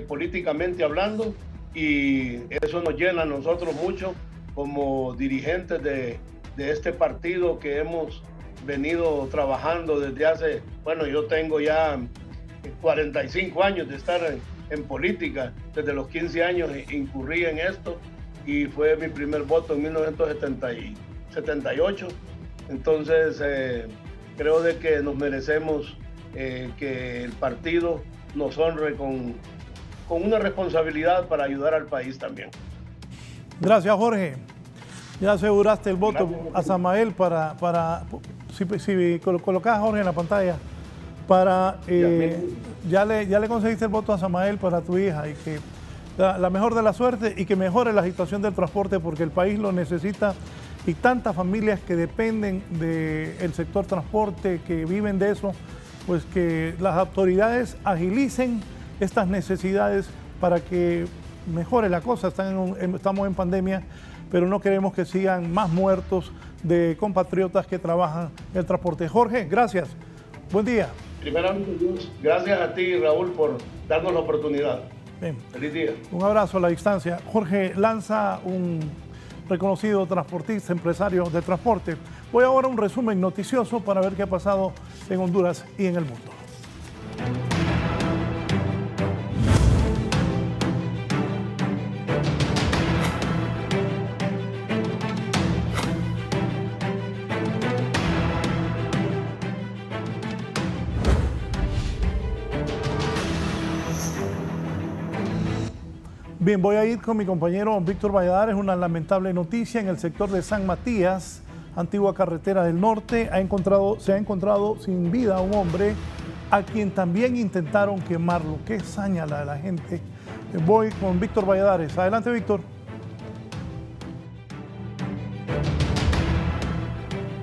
políticamente hablando, y eso nos llena a nosotros mucho como dirigentes de este partido que hemos venido trabajando desde hace, bueno, yo tengo ya 45 años de estar en política. Desde los 15 años incurrí en esto y fue mi primer voto en 1978. Entonces creo de que nos merecemos que el partido nos honre con una responsabilidad para ayudar al país también. Gracias, Jorge. Ya aseguraste el voto a Samael si colocas a Jorge en la pantalla, ya le conseguiste el voto a Samael para tu hija, y que la mejor de la suerte y que mejore la situación del transporte, porque el país lo necesita, y tantas familias que dependen del sector transporte, que viven de eso, pues que las autoridades agilicen estas necesidades para que mejore la cosa. Estamos en pandemia, pero no queremos que sigan más muertos de compatriotas que trabajan en el transporte. Jorge, gracias. Buen día. Primeramente, Dios, gracias a ti, Raúl, por darnos la oportunidad. Bien. Feliz día. Un abrazo a la distancia. Jorge Lanza, un reconocido transportista, empresario de transporte. Voy ahora a un resumen noticioso para ver qué ha pasado en Honduras y en el mundo. Bien, voy a ir con mi compañero Víctor Valladares. Una lamentable noticia en el sector de San Matías, antigua carretera del norte. Se ha encontrado sin vida un hombre a quien también intentaron quemarlo. Qué saña la de la gente. Voy con Víctor Valladares. Adelante, Víctor.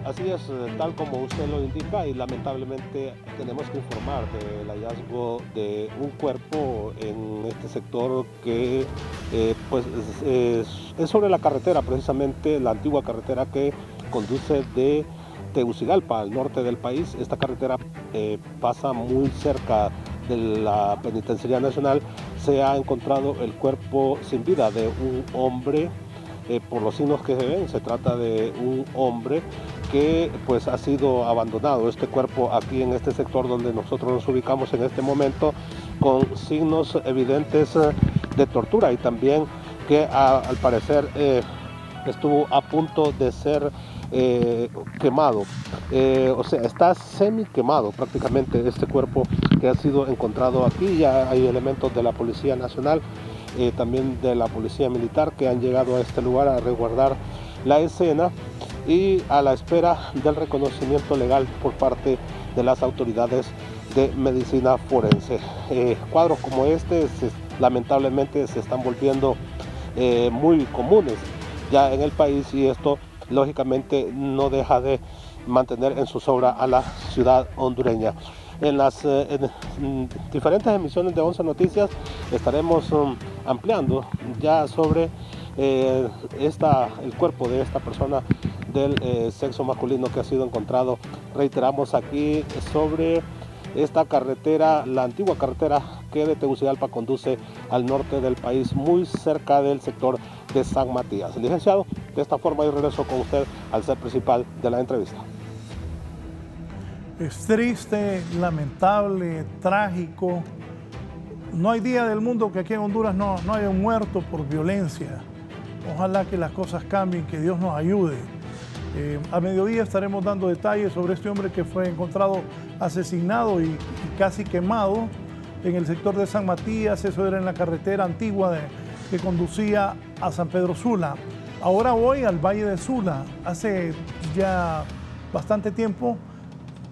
Así es, tal como usted lo indica, y lamentablemente tenemos que informar del hallazgo de un cuerpo en este sector que es sobre la carretera, precisamente la antigua carretera que conduce de Tegucigalpa al norte del país. Esta carretera pasa muy cerca de la Penitenciaría Nacional. Se ha encontrado el cuerpo sin vida de un hombre. Por los signos que se ven, se trata de un hombre que pues ha sido abandonado, este cuerpo aquí en este sector donde nosotros nos ubicamos en este momento, con signos evidentes de tortura, y también que al parecer estuvo a punto de ser quemado, o sea, está semi quemado prácticamente este cuerpo que ha sido encontrado aquí. Ya hay elementos de la Policía Nacional, también de la Policía Militar, que han llegado a este lugar a resguardar la escena y a la espera del reconocimiento legal por parte de las autoridades de medicina forense. Cuadros como este lamentablemente se están volviendo muy comunes ya en el país, y esto lógicamente no deja de mantener en zozobra a la ciudad hondureña. En las diferentes emisiones de 11 Noticias estaremos ampliando ya sobre el cuerpo de esta persona del sexo masculino que ha sido encontrado, reiteramos, aquí sobre esta carretera, la antigua carretera que de Tegucigalpa conduce al norte del país, muy cerca del sector de San Matías. Licenciado, de esta forma yo regreso con usted al set principal de la entrevista. Es triste, lamentable, trágico. No hay día del mundo que aquí en Honduras no haya un muerto por violencia. Ojalá que las cosas cambien, que Dios nos ayude. A mediodía estaremos dando detalles sobre este hombre que fue encontrado asesinado y casi quemado en el sector de San Matías. Eso era en la carretera antigua que conducía a San Pedro Sula. Ahora voy al Valle de Sula. Hace ya bastante tiempo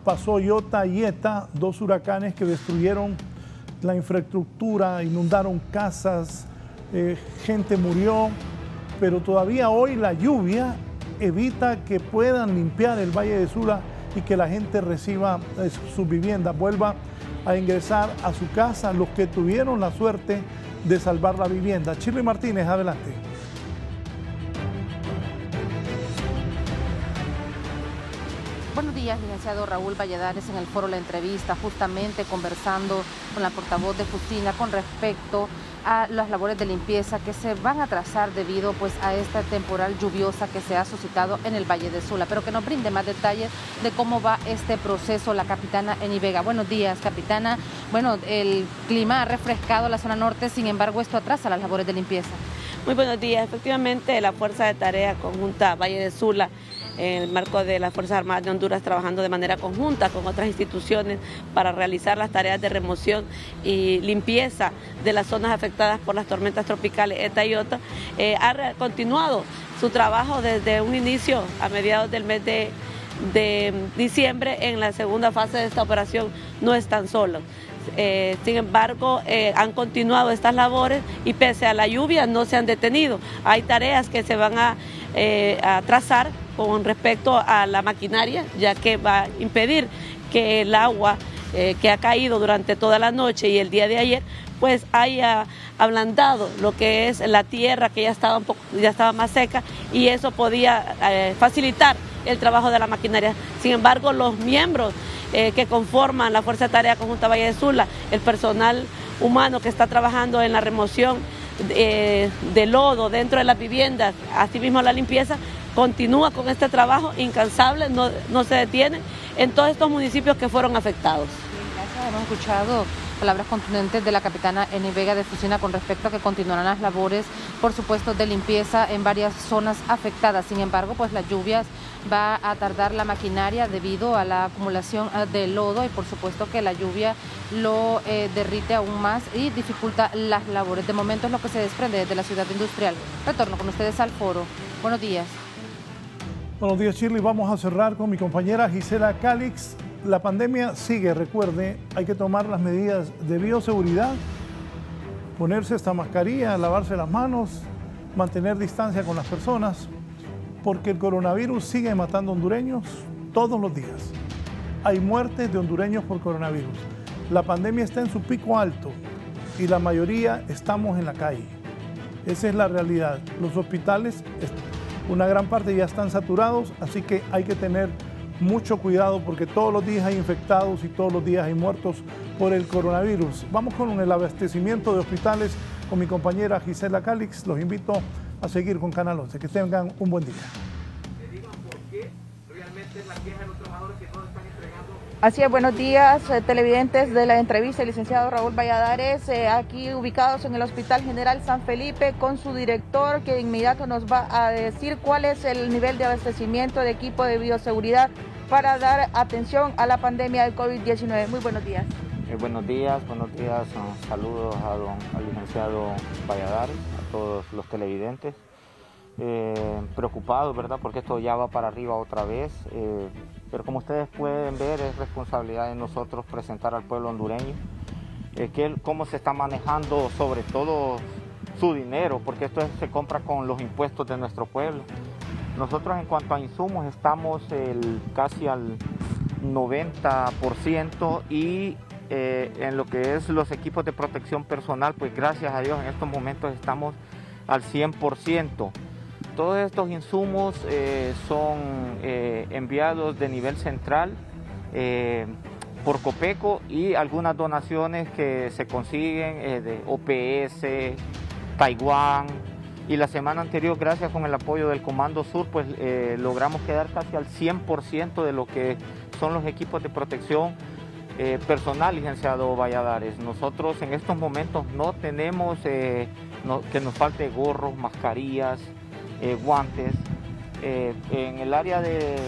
pasó Iota y Eta, dos huracanes que destruyeron la infraestructura, inundaron casas, gente murió, pero todavía hoy la lluvia evita que puedan limpiar el Valle de Sula y que la gente reciba sus viviendas, vuelva a ingresar a su casa, los que tuvieron la suerte de salvar la vivienda. Shirley Martínez, adelante. Buenos días, licenciado Raúl Valladares, en el foro La Entrevista, justamente conversando con la portavoz de Justina con respecto a las labores de limpieza que se van a trazar debido pues a esta temporal lluviosa que se ha suscitado en el Valle de Sula, pero que nos brinde más detalles de cómo va este proceso la capitana Eni Vega. Buenos días, capitana. Bueno, el clima ha refrescado la zona norte, sin embargo esto atrasa las labores de limpieza. Muy buenos días. Efectivamente, la Fuerza de Tarea Conjunta Valle de Sula, en el marco de las Fuerzas Armadas de Honduras, trabajando de manera conjunta con otras instituciones para realizar las tareas de remoción y limpieza de las zonas afectadas por las tormentas tropicales Eta y Iota, ha continuado su trabajo desde un inicio a mediados del mes de diciembre. En la segunda fase de esta operación no están solos. Sin embargo, han continuado estas labores y pese a la lluvia no se han detenido. Hay tareas que se van a trazar con respecto a la maquinaria, ya que va a impedir que el agua que ha caído durante toda la noche y el día de ayer, pues haya ablandado lo que es la tierra que ya estaba más seca, y eso podía facilitar el trabajo de la maquinaria. Sin embargo, los miembros que conforman la Fuerza de Tarea Conjunta Valle de Sula, el personal humano que está trabajando en la remoción de lodo dentro de las viviendas, asimismo la limpieza, continúa con este trabajo incansable, no se detiene en todos estos municipios que fueron afectados. Gracias, hemos escuchado palabras contundentes de la capitana Eni Vega de Fusina con respecto a que continuarán las labores, por supuesto, de limpieza en varias zonas afectadas. Sin embargo, pues las lluvias va a tardar la maquinaria debido a la acumulación de lodo, y por supuesto que la lluvia lo derrite aún más y dificulta las labores. De momento es lo que se desprende desde la ciudad industrial. Retorno con ustedes al foro. Buenos días. Buenos días, Shirley. Vamos a cerrar con mi compañera Gisela Calix. La pandemia sigue, recuerde, hay que tomar las medidas de bioseguridad, ponerse esta mascarilla, lavarse las manos, mantener distancia con las personas, porque el coronavirus sigue matando hondureños todos los días. Hay muertes de hondureños por coronavirus. La pandemia está en su pico alto y la mayoría estamos en la calle. Esa es la realidad. Los hospitales, una gran parte ya están saturados, así que hay que tener mucho cuidado porque todos los días hay infectados y todos los días hay muertos por el coronavirus. Vamos con el abastecimiento de hospitales con mi compañera Gisela Calix. Los invito a seguir con Canal 11. Que tengan un buen día. Así es, buenos días, televidentes de la entrevista, el licenciado Raúl Valladares, aquí ubicados en el Hospital General San Felipe con su director, que de inmediato nos va a decir cuál es el nivel de abastecimiento de equipo de bioseguridad para dar atención a la pandemia del COVID-19. Muy buenos días. Buenos días, saludos al licenciado Valladares, a todos los televidentes. Preocupados, ¿verdad? Porque esto ya va para arriba otra vez. Pero como ustedes pueden ver, es responsabilidad de nosotros presentar al pueblo hondureño cómo se está manejando sobre todo su dinero, porque esto se compra con los impuestos de nuestro pueblo. Nosotros en cuanto a insumos estamos casi al 90% y en lo que es los equipos de protección personal, pues gracias a Dios en estos momentos estamos al 100%. Todos estos insumos son enviados de nivel central por Copeco y algunas donaciones que se consiguen de OPS, Taiwán, y la semana anterior, gracias con el apoyo del Comando Sur, pues logramos quedar casi al 100% de lo que son los equipos de protección personal, licenciado Valladares. Nosotros en estos momentos no tenemos que nos falte gorros, mascarillas, guantes. En el área de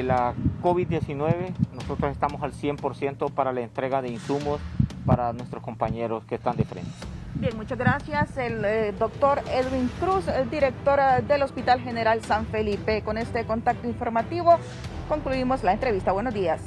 la COVID-19 nosotros estamos al 100% para la entrega de insumos para nuestros compañeros que están de frente. Bien, muchas gracias. El doctor Edwin Cruz, el director del Hospital General San Felipe. Con este contacto informativo concluimos la entrevista. Buenos días.